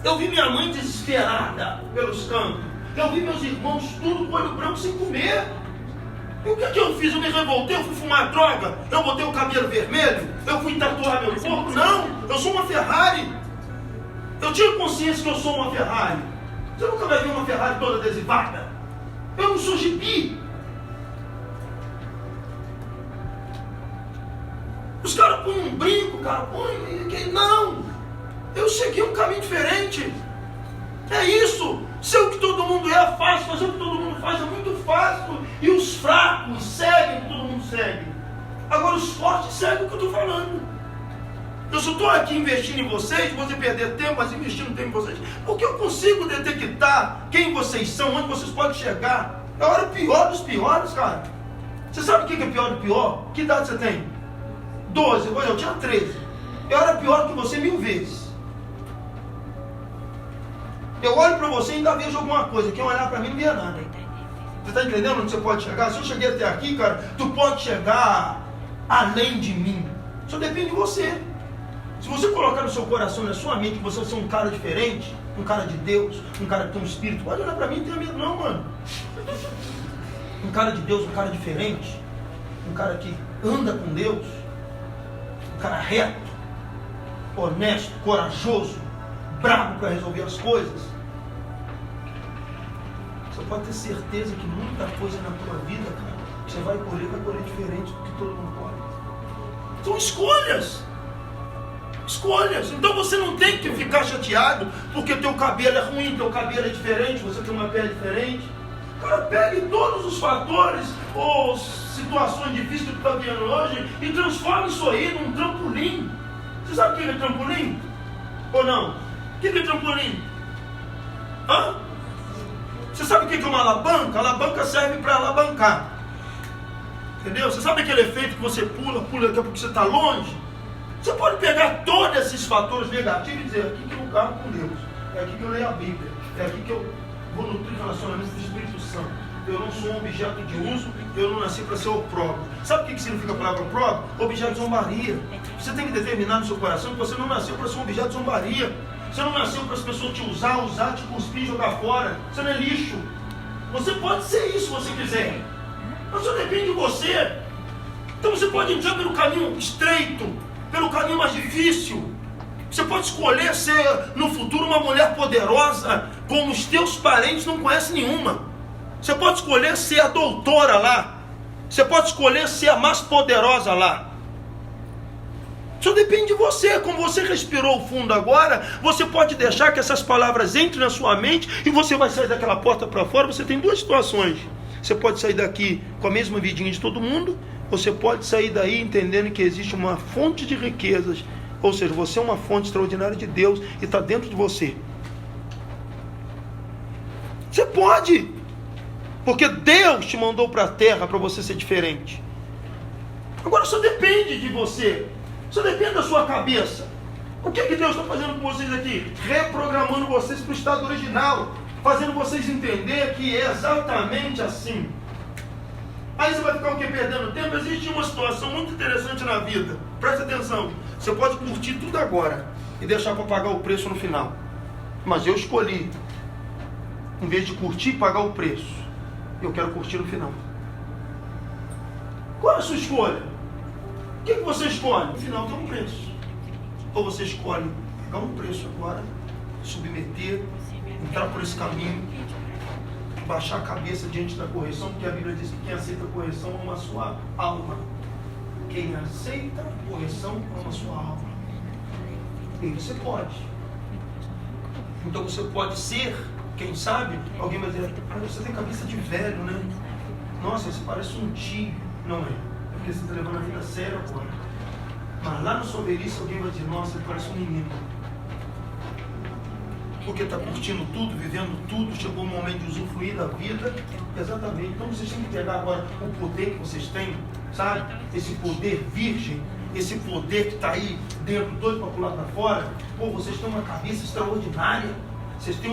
Eu vi minha mãe desesperada pelos cantos. Eu vi meus irmãos tudo com olho branco sem comer. E o que eu fiz? Eu me revoltei, eu fui fumar droga, eu botei o cabelo vermelho, eu fui tatuar meu corpo? Não, eu sou uma Ferrari. Eu tinha consciência que eu sou uma Ferrari. Você nunca vai ver uma Ferrari toda adesivada. Eu não sou gibi. Os caras põem um brinco, cara, põem. Não! Eu segui um caminho diferente. É isso. Ser o que todo mundo é fácil, fazer o que todo mundo faz é muito fácil. E os fracos seguem o que todo mundo segue. Agora os fortes seguem o que eu estou falando. Eu só estou aqui investindo em vocês, você perder tempo, mas investindo tempo em vocês, porque eu consigo detectar quem vocês são, onde vocês podem chegar. É a hora pior dos piores, cara. Você sabe o que é pior do pior? Que idade você tem? 12, eu tinha 13. Eu era pior que você 1000 vezes. Eu olho para você e ainda vejo alguma coisa. Quem olhar para mim não via nada. Você está entendendo onde você pode chegar? Se eu cheguei até aqui, cara, tu pode chegar além de mim. Só depende de você. Se você colocar no seu coração, na sua mente, que você vai ser um cara diferente, um cara de Deus, um cara que tem um espírito, pode olhar para mim, não tenha medo não, mano. Um cara de Deus, um cara diferente, um cara que anda com Deus, um cara reto, honesto, corajoso, bravo para resolver as coisas. Você pode ter certeza que muita coisa na tua vida, cara, que você vai colher diferente do que todo mundo pode. São escolhas. Escolhas. Então você não tem que ficar chateado porque teu cabelo é ruim, teu cabelo é diferente, você tem uma pele diferente. Cara, pegue todos os fatores ou situações difíceis que tu está vendo hoje e transforme isso aí num trampolim. Você sabe o que é trampolim? Ou não? O que é trampolim? Hã? Você sabe o que é uma alavanca? A alavanca serve para alavancar. Entendeu? Você sabe aquele efeito que você pula, daqui a pouco você está longe? Você pode pegar todos esses fatores negativos e dizer, é aqui que eu carro com Deus, é aqui que eu leio a Bíblia, é aqui que eu vou nutrir relacionamento do Espírito Santo. Eu não sou um objeto de uso, eu não nasci para ser opróbrio. Sabe o que significa a palavra opróbrio? Objeto de zombaria. Você tem que determinar no seu coração que você não nasceu para ser um objeto de zombaria. Você não nasceu para as pessoas te usar, te cuspir e jogar fora. Você não é lixo. Você pode ser isso se você quiser. Mas só depende de você. Então você pode entrar pelo caminho estreito, pelo caminho mais difícil. Você pode escolher ser no futuro uma mulher poderosa, como os teus parentes não conhecem nenhuma. Você pode escolher ser a doutora lá. Você pode escolher ser a mais poderosa lá. Só depende de você. Como você respirou fundo agora, você pode deixar que essas palavras entrem na sua mente e você vai sair daquela porta para fora. Você tem duas situações. Você pode sair daqui com a mesma vidinha de todo mundo, você pode sair daí entendendo que existe uma fonte de riquezas, ou seja, você é uma fonte extraordinária de Deus e está dentro de você. Você pode, porque Deus te mandou para a terra para você ser diferente. Agora só depende de você, só depende da sua cabeça. O que Deus está fazendo com vocês aqui? Reprogramando vocês para o estado original, fazendo vocês entender que é exatamente assim. Aí você vai ficar o quê? Perdendo tempo? Existe uma situação muito interessante na vida. Presta atenção. Você pode curtir tudo agora e deixar para pagar o preço no final. Mas eu escolhi, em vez de curtir, pagar o preço. Eu quero curtir no final. Qual é a sua escolha? O que você escolhe? No final tem um preço. Ou você escolhe pagar um preço agora, submeter, entrar por esse caminho, baixar a cabeça diante da correção, porque a Bíblia diz que quem aceita a correção ama a sua alma. Quem aceita a correção ama a sua alma. E você pode. Então você pode ser, quem sabe, alguém vai dizer, você tem cabeça de velho, né? Nossa, você parece um tio. Não é. É porque você está levando a vida a sério agora. Mas lá na sua velhice alguém vai dizer, nossa, você parece um menino. Porque está curtindo tudo, vivendo tudo, chegou o momento de usufruir da vida. Exatamente. Então vocês têm que pegar agora o poder que vocês têm, sabe? Esse poder virgem, esse poder que está aí dentro, doido para pular para fora. Pô, vocês têm uma cabeça extraordinária. Vocês têm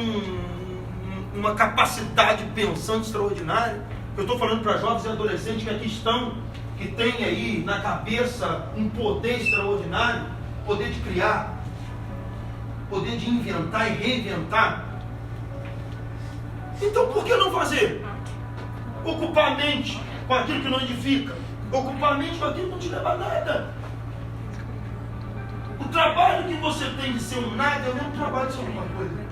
uma capacidade pensante extraordinária. Eu estou falando para jovens e adolescentes que aqui estão, que têm aí na cabeça um poder extraordinário, poder de criar, poder de inventar e reinventar. Então por que não fazer? Ocupar a mente com aquilo que não edifica, ocupar a mente com aquilo que não te leva a nada. O trabalho que você tem de ser um nada é o mesmo trabalho de ser alguma coisa.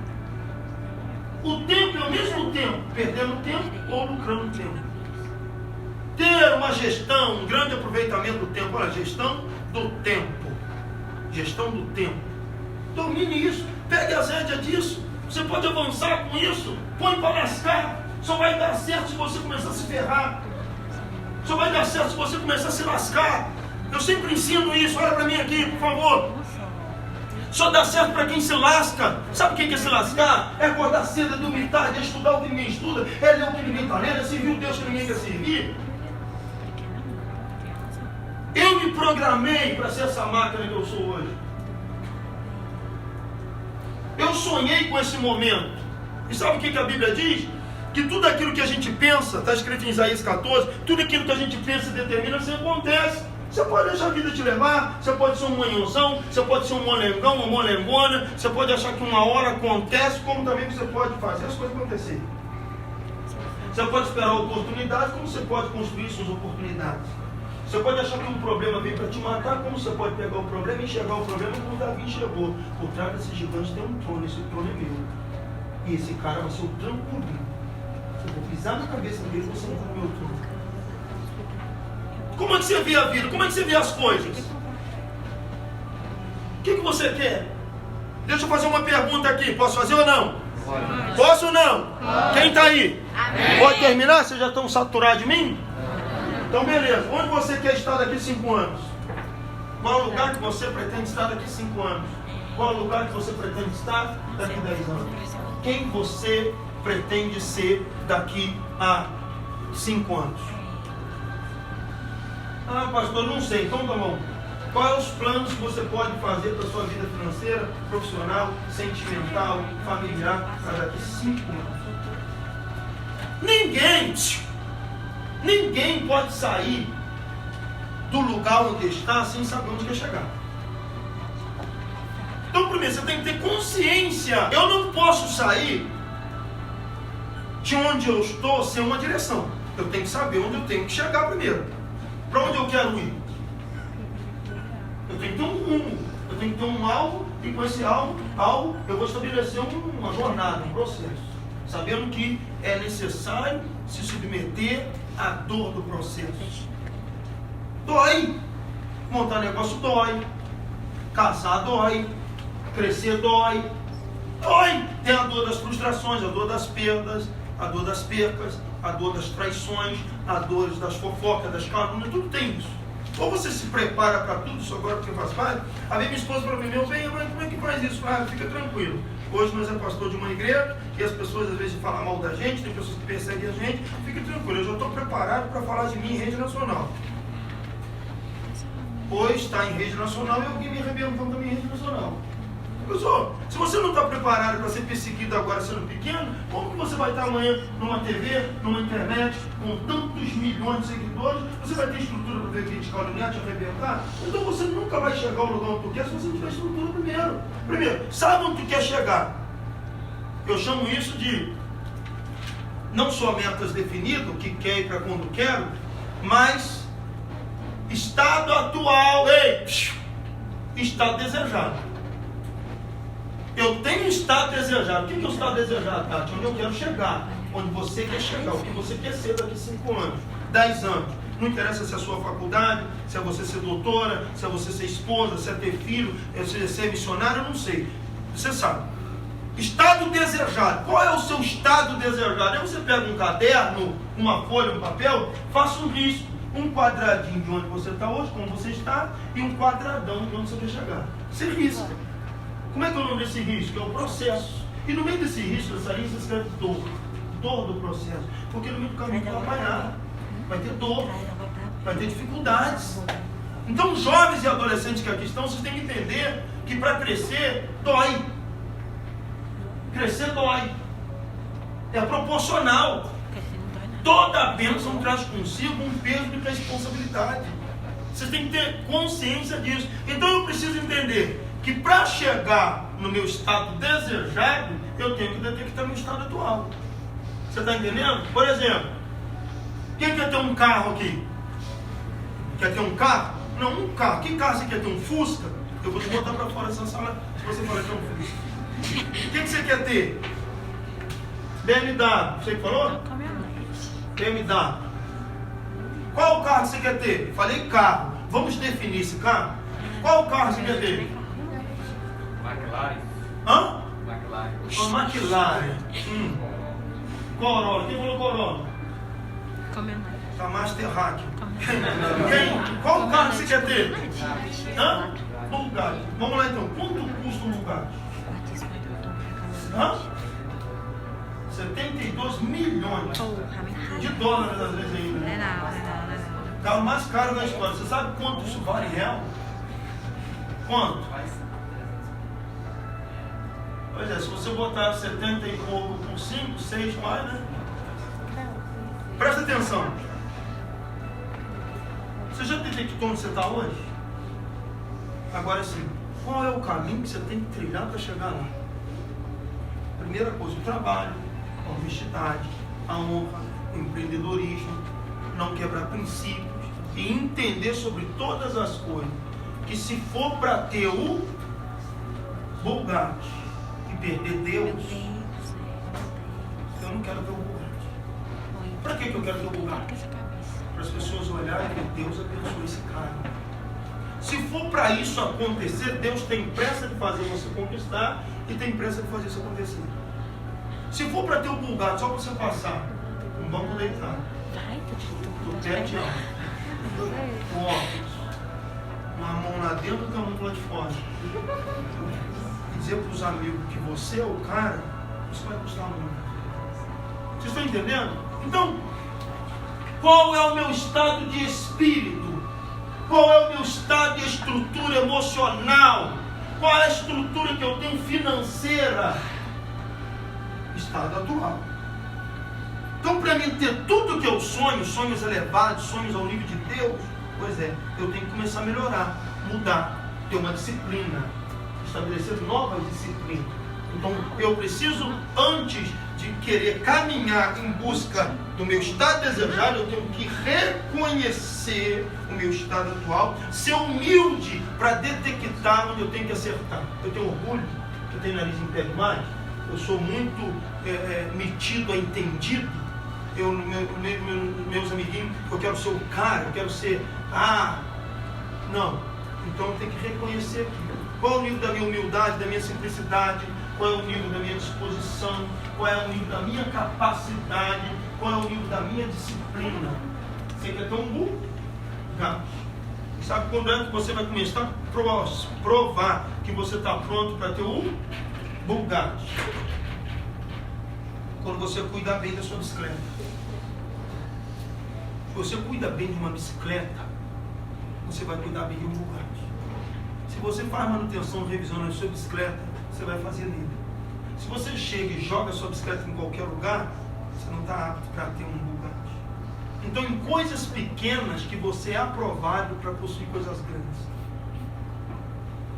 O tempo é o mesmo tempo, perdendo tempo ou lucrando tempo. Ter uma gestão, um grande aproveitamento do tempo. Olha, gestão do tempo. Gestão do tempo. Domine isso, pegue as rédeas disso. Você pode avançar com isso, põe para lascar. Só vai dar certo se você começar a se ferrar. Só vai dar certo se você começar a se lascar. Eu sempre ensino isso, olha para mim aqui, por favor. Só dá certo para quem se lasca. Sabe o que é se lascar? É acordar cedo, é dormir tarde, é estudar o que ninguém estuda, é ler o que ninguém está lendo, é servir o Deus que ninguém quer servir. Eu me programei para ser essa máquina que eu sou hoje. Eu sonhei com esse momento. E sabe o que a Bíblia diz? Que tudo aquilo que a gente pensa, está escrito em Isaías 14, tudo aquilo que a gente pensa e determina, isso acontece. Você pode deixar a vida te levar, você pode ser um manhãozão, você pode ser um molengão, uma molengona, você pode achar que uma hora acontece, como também você pode fazer as coisas acontecerem. Você pode esperar a oportunidade, como você pode construir suas oportunidades. Você pode achar que um problema veio para te matar, como você pode pegar o problema e enxergar o problema como Davi enxergou. Por trás desse gigante tem um trono, esse trono é meu. E esse cara vai ser o trampolim. Eu vou pisar na cabeça dele e você entra no meu trono. Como é que você vê a vida? Como é que você vê as coisas? O que você quer? Deixa eu fazer uma pergunta aqui. Posso fazer ou não? Pode. Posso ou não? Pode. Quem está aí? Amém. Pode terminar? Vocês já estão saturados de mim? Então beleza. Onde você quer estar daqui 5 anos? Qual é o lugar que você pretende estar daqui 5 anos? Qual é o lugar que você pretende estar daqui 10 anos? Quem você pretende ser daqui a 5 anos? Ah, pastor, não sei. Então tá bom. Quais os planos que você pode fazer para a sua vida financeira, profissional, sentimental, familiar, para daqui 5 anos? Ninguém pode sair do lugar onde está sem saber onde quer chegar. Então, primeiro, você tem que ter consciência. Eu não posso sair de onde eu estou sem uma direção. Eu tenho que saber onde eu tenho que chegar primeiro. Para onde eu quero ir? Eu tenho que ter um rumo. Eu tenho que ter um alvo. E com esse alvo eu vou estabelecer uma jornada, um processo. Sabendo que é necessário se submeter à dor do processo. Dói. Montar negócio dói. Casar dói. Crescer dói. Dói. Tem a dor das frustrações, a dor das perdas, a dor das percas, a dor das traições, a dor das fofocas, das calúnias, tudo tem isso. Ou você se prepara para tudo isso agora porque faz parte. A minha esposa falou para mim, meu bem, mas como é que faz isso? Ah, fica tranquilo. Hoje nós é pastor de uma igreja e as pessoas às vezes falam mal da gente, tem pessoas que perseguem a gente. Fica tranquilo, eu já estou preparado para falar de mim em rede nacional. Hoje está em rede nacional e alguém me arrebentando também em rede nacional. Pessoal, se você não está preparado para ser perseguido agora sendo pequeno, como que você vai estar amanhã numa TV, numa internet, com tantos milhões de seguidores? Você vai ter estrutura para ver quem te caluniar, te arrebentar? Então você nunca vai chegar ao lugar onde tu quer se você não tiver estrutura primeiro. Primeiro, sabe onde tu quer chegar? Eu chamo isso de não só metas definidas, o que quer e para quando quero, mas estado atual, estado desejado. Eu tenho estado desejado. O que é o estado desejado, Tati? Onde eu quero chegar. Onde você quer chegar. O que você quer ser daqui 5 anos, 10 anos. Não interessa se é a sua faculdade, se é você ser doutora, se é você ser esposa, se é ter filho, se é ser missionário, eu não sei. Você sabe. Estado desejado. Qual é o seu estado desejado? Aí você pega um caderno, uma folha, um papel, faça um risco. Um quadradinho de onde você está hoje, como você está, e um quadradão de onde você quer chegar. Você risca. Como é que é o nome desse risco? É o processo. E no meio desse risco, dessa lista, escreve dor. Dor do processo. Porque no meio do caminho vai apanhar. Vai ter dor. Vai ter dificuldades. Então, jovens e adolescentes que aqui estão, vocês têm que entender que para crescer, dói. Crescer dói. É proporcional. Toda bênção traz consigo um peso de responsabilidade. Vocês têm que ter consciência disso. Então eu preciso entender que para chegar no meu estado desejado, eu tenho que detectar meu estado atual. Você está entendendo? Por exemplo, quem quer ter um carro aqui? Quer ter um carro? Não, um carro. Que carro você quer ter? Um Fusca? Eu vou te botar para fora dessa sala se você falar que é um Fusca. O que você quer ter? BMW. Você que falou? BMW. Qual o carro que você quer ter? Falei carro. Vamos definir esse carro? Qual o carro você quer ter? McLaren. Hã? McLaren. Uma McLaren. Corolla. Quem falou Corolla? Tá Master Hack. Qual carro que você quer ter? Hã? Bugatti. Vamos lá então. Quanto custa um Bugatti? Hã? 72 milhões de dólares às vezes ainda. Carro mais caro da história. Você sabe quanto isso vale em real? Quanto? Pois é, se você botar 70 e pouco por 5, 6 mais, né? Presta atenção. Você já detectou onde você está hoje? Agora sim, qual é o caminho que você tem que trilhar para chegar lá? Primeira coisa, o trabalho, a honestidade, a honra, o empreendedorismo, não quebrar princípios e entender sobre todas as coisas que se for para ter o Bugatti e perder Deus, eu não quero ter o Bugatti. Para que eu quero ter o Bugatti? Para as pessoas olharem e Deus abençoe esse cara. Se for para isso acontecer, Deus tem pressa de fazer você conquistar e tem pressa de fazer isso acontecer. Se for para ter o Bugatti só para você passar um banco deitado, do pé o óculos, uma mão lá dentro e outra mão lá de fora, e dizer para os amigos que você é o cara, isso vai custar muito. Vocês estão entendendo? Então, qual é o meu estado de espírito? Qual é o meu estado de estrutura emocional? Qual é a estrutura que eu tenho financeira? Estado atual. Então, para mim ter tudo que eu sonho, sonhos elevados, sonhos ao nível de Deus, pois é, eu tenho que começar a melhorar, mudar, ter uma disciplina, estabelecer novas disciplinas. Então, eu preciso, antes de querer caminhar em busca do meu estado desejado, eu tenho que reconhecer o meu estado atual, ser humilde para detectar onde eu tenho que acertar. Eu tenho orgulho, eu tenho nariz em pé demais, eu sou muito metido a entendido. Meus amiguinhos, eu quero ser o cara, eu quero ser não. Então eu tenho que reconhecer qual é o nível da minha humildade, da minha simplicidade, qual é o nível da minha disposição, qual é o nível da minha capacidade, qual é o nível da minha disciplina. Você quer ter um Bugatti. Sabe quando é que você vai começar a provar que você está pronto para ter um Bugatti? Quando você cuidar bem da sua bicicleta. Se você cuida bem de uma bicicleta, você vai cuidar bem de um Bugatti. Se você faz manutenção, revisão na sua bicicleta, você vai fazer nele. Se você chega e joga a sua bicicleta em qualquer lugar, você não está apto para ter um Bugatti. Então, em coisas pequenas que você é aprovado para possuir coisas grandes.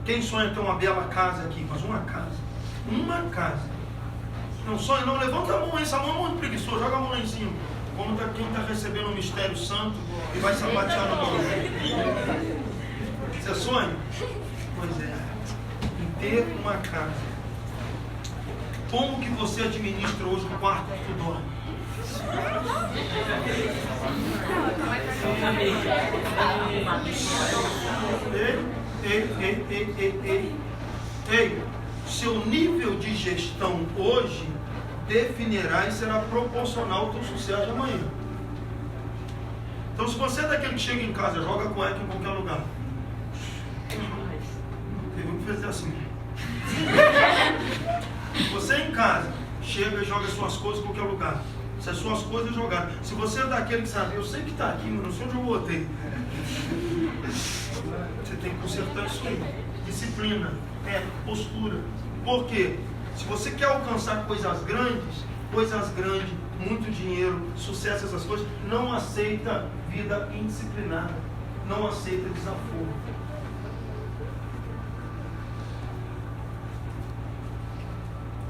Quem sonha ter uma bela casa aqui? Mas uma casa. Uma casa. Não sonha, não. Levanta a mão aí. Essa mão é muito preguiçosa. Joga a mão lá em cima. Como quem está recebendo o mistério santo e vai sapatear no mão. Você sonha? Pois é. Em ter uma casa. Como que você administra hoje o quarto que tu dorme? Ei, seu nível de gestão hoje definirá e será proporcional ao teu sucesso de amanhã. Então, se você é daquele que chega em casa e joga cueca em qualquer lugar, teve um que fez assim. Você em casa chega e joga suas coisas em qualquer lugar. Se as suas coisas jogaram. Se você é daquele que sabe, eu sei que está aqui, mas não sei onde eu botei. Você tem que consertar isso aí. Disciplina, postura. Por quê? Se você quer alcançar coisas grandes, coisas grandes, muito dinheiro, sucesso, essas coisas, não aceita vida indisciplinada, não aceita desaforo.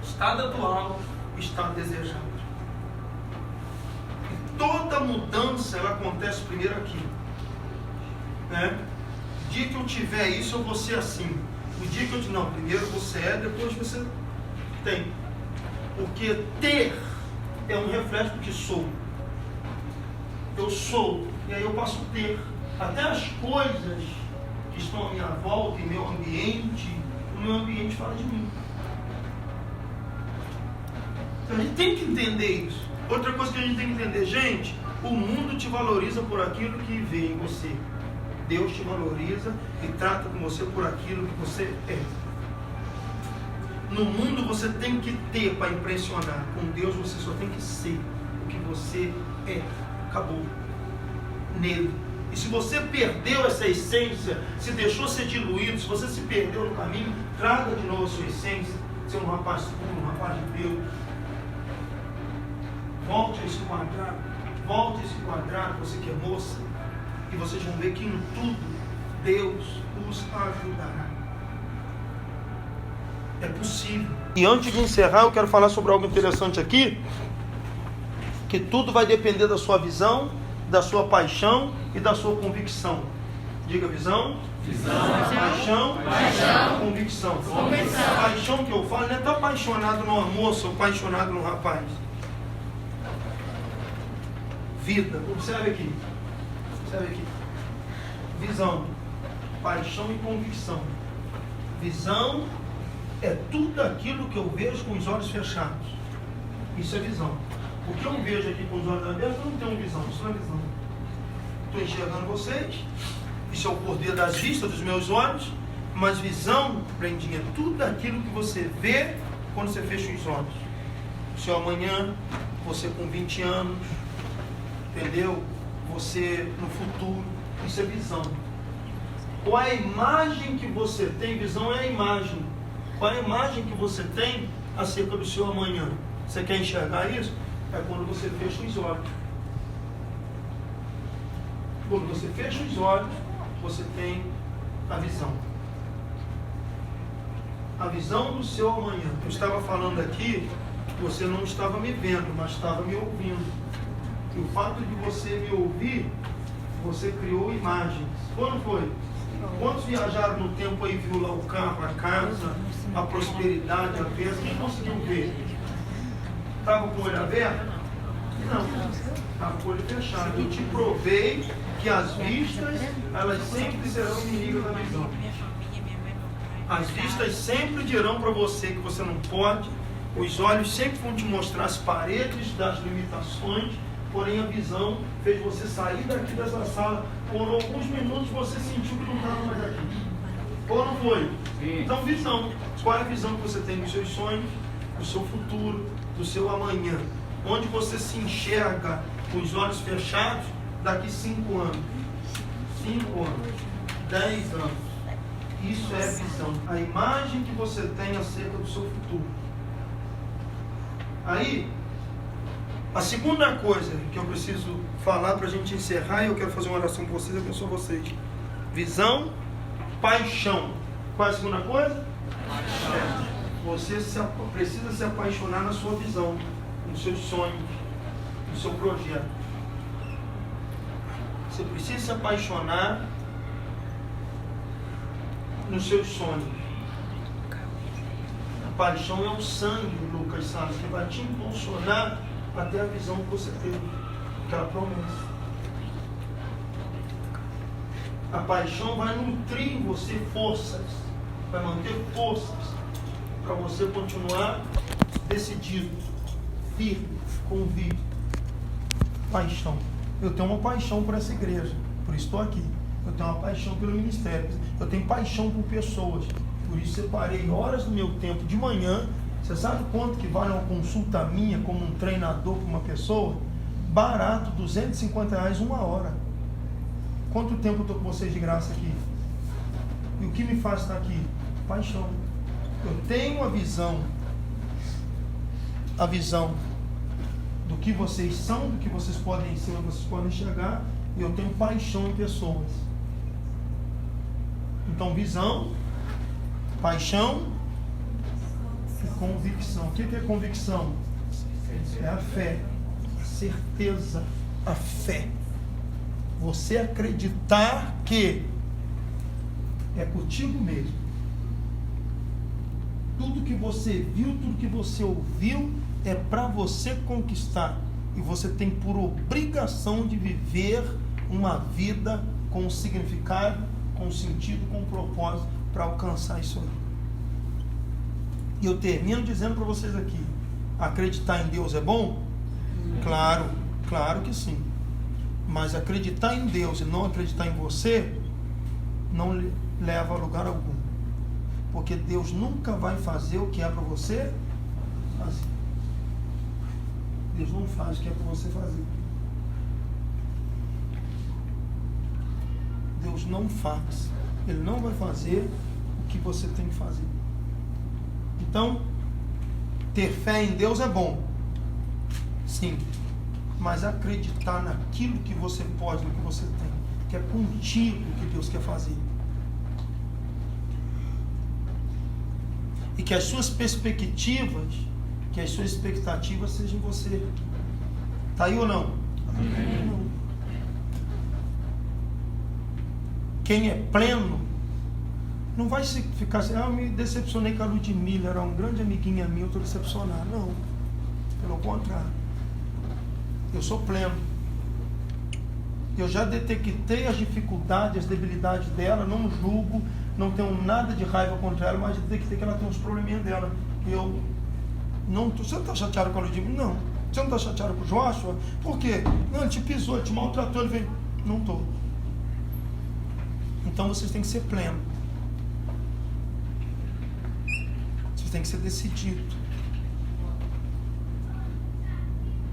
Estado atual, estado desejado. E toda mudança, ela acontece primeiro aqui, né? O dia que eu tiver isso, eu vou ser assim. O dia que eu digo, não, primeiro você é, depois você tem. Porque ter é um reflexo do que sou. Eu sou, e aí eu passo a ter. Até as coisas que estão à minha volta, em meu ambiente, o meu ambiente fala de mim. Então a gente tem que entender isso. Outra coisa que a gente tem que entender, gente, o mundo te valoriza por aquilo que vê em você. Deus te valoriza e trata com você por aquilo que você é. No mundo você tem que ter para impressionar. Com Deus você só tem que ser o que você é. Acabou. Nele. E se você perdeu essa essência, se deixou ser diluído, se você se perdeu no caminho, traga de novo a sua essência. Ser um rapaz puro, um rapaz de Deus. Volte a esse quadrado. Volte a esse quadrado, você que é moça. E vocês vão ver que em tudo Deus os ajudará. É possível. E antes de encerrar, eu quero falar sobre algo interessante aqui. Que tudo vai depender da sua visão, da sua paixão e da sua convicção. Diga visão. Paixão. Convicção. A paixão que eu falo não é estar apaixonado numa moça ou apaixonado num rapaz. Vida. Observe aqui. Visão, paixão e convicção. Visão é tudo aquilo que eu vejo com os olhos fechados. Isso é visão. O que eu vejo aqui com os olhos abertos, eu não tenho visão. Isso não é visão. Estou enxergando vocês. Isso é o poder das vistas dos meus olhos. Mas visão, Brendinha, é tudo aquilo que você vê quando você fecha os olhos. O seu amanhã, você com 20 anos, entendeu? Você no futuro, isso é visão. Qual é a imagem que você tem? Visão é a imagem. Qual é a imagem que você tem acerca do seu amanhã? Você quer enxergar isso? É quando você fecha os olhos. Quando você fecha os olhos, você tem a visão. A visão do seu amanhã. Eu estava falando aqui, você não estava me vendo, mas estava me ouvindo. E o fato de você me ouvir, você criou imagens. Quando foi? Quantos viajaram no tempo aí, viu lá o carro, a casa, a prosperidade, a bênção? Quem conseguiu ver? Estava com o olho aberto? Não. Estava com o olho fechado. Eu te provei que as vistas, elas sempre serão inimigas da visão. As vistas sempre dirão para você que você não pode. Os olhos sempre vão te mostrar as paredes das limitações. Porém a visão fez você sair daqui dessa sala. Por alguns minutos você sentiu que não estava mais aqui. Ou não foi? Sim. Então visão. Qual é a visão que você tem dos seus sonhos, do seu futuro, do seu amanhã? Onde você se enxerga com os olhos fechados daqui 5 anos. 5 anos. 10 anos. Isso é visão. A imagem que você tem acerca do seu futuro. Aí, a segunda coisa que eu preciso falar para a gente encerrar, e eu quero fazer uma oração para vocês, eu abençoo vocês. Visão, paixão. Qual é a segunda coisa? Paixão. Você precisa se apaixonar na sua visão, nos seus sonhos, no seu projeto. Você precisa se apaixonar nos seus sonhos. A paixão é o sangue, Lucas sabe, que vai te impulsionar até a visão que você teve, aquela promessa. A paixão vai nutrir em você forças, vai manter forças para você continuar decidido, firme, convicto. Paixão. Eu tenho uma paixão por essa igreja, por isso estou aqui. Eu tenho uma paixão pelo ministério. Eu tenho paixão por pessoas. Por isso separei horas do meu tempo de manhã. Você sabe quanto que vale uma consulta minha como um treinador para uma pessoa? Barato, R$250 uma hora. Quanto tempo eu estou com vocês de graça aqui? E o que me faz estar aqui? Paixão. Eu tenho a visão do que vocês são, do que vocês podem ser, onde vocês podem chegar, e eu tenho paixão em pessoas. Então, visão, paixão e convicção. O que é convicção? É a fé, a certeza, a fé. Você acreditar que é contigo mesmo. Tudo que você viu, tudo que você ouviu é para você conquistar. E você tem por obrigação de viver uma vida com significado, com sentido, com propósito para alcançar isso aí. E eu termino dizendo para vocês aqui: acreditar em Deus é bom? Claro, claro que sim. Mas acreditar em Deus e não acreditar em você não leva a lugar algum. Porque Deus nunca vai fazer o que é para você fazer. Deus não faz o que é para você fazer. Deus não faz. Ele não vai fazer o que você tem que fazer. Então, ter fé em Deus é bom. Sim. Mas acreditar naquilo que você pode, no que você tem, que é contigo que Deus quer fazer. E que as suas perspectivas, que as suas expectativas sejam em você. Está aí ou não? Amém. Não. Quem é pleno não vai ficar assim: eu me decepcionei com a Ludmilla, era uma grande amiguinha minha, eu estou decepcionado. Não, pelo contrário, eu sou pleno. Eu já detectei as dificuldades, as debilidades dela, não julgo, não tenho nada de raiva contra ela, mas detectei que ela tem uns probleminhas dela. Eu não tô, você não está chateado com a Ludmilla? Não. Você não está chateado com o Joshua? Por quê? Não, ele te pisou, ele te maltratou, ele veio. Não estou. Então vocês têm que ser pleno. Vocês têm que ser decididos.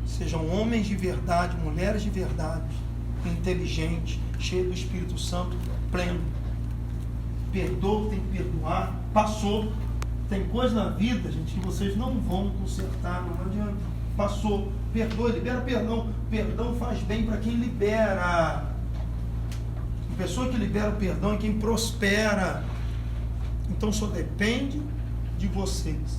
Sejam homens de verdade, mulheres de verdade, inteligentes, cheios do Espírito Santo, pleno. Perdoa, tem que perdoar. Passou. Tem coisa na vida, gente, que vocês não vão consertar, não adianta. Passou. Perdoa, libera perdão. Perdão faz bem para quem libera. A pessoa que libera o perdão é quem prospera. Então só depende de vocês.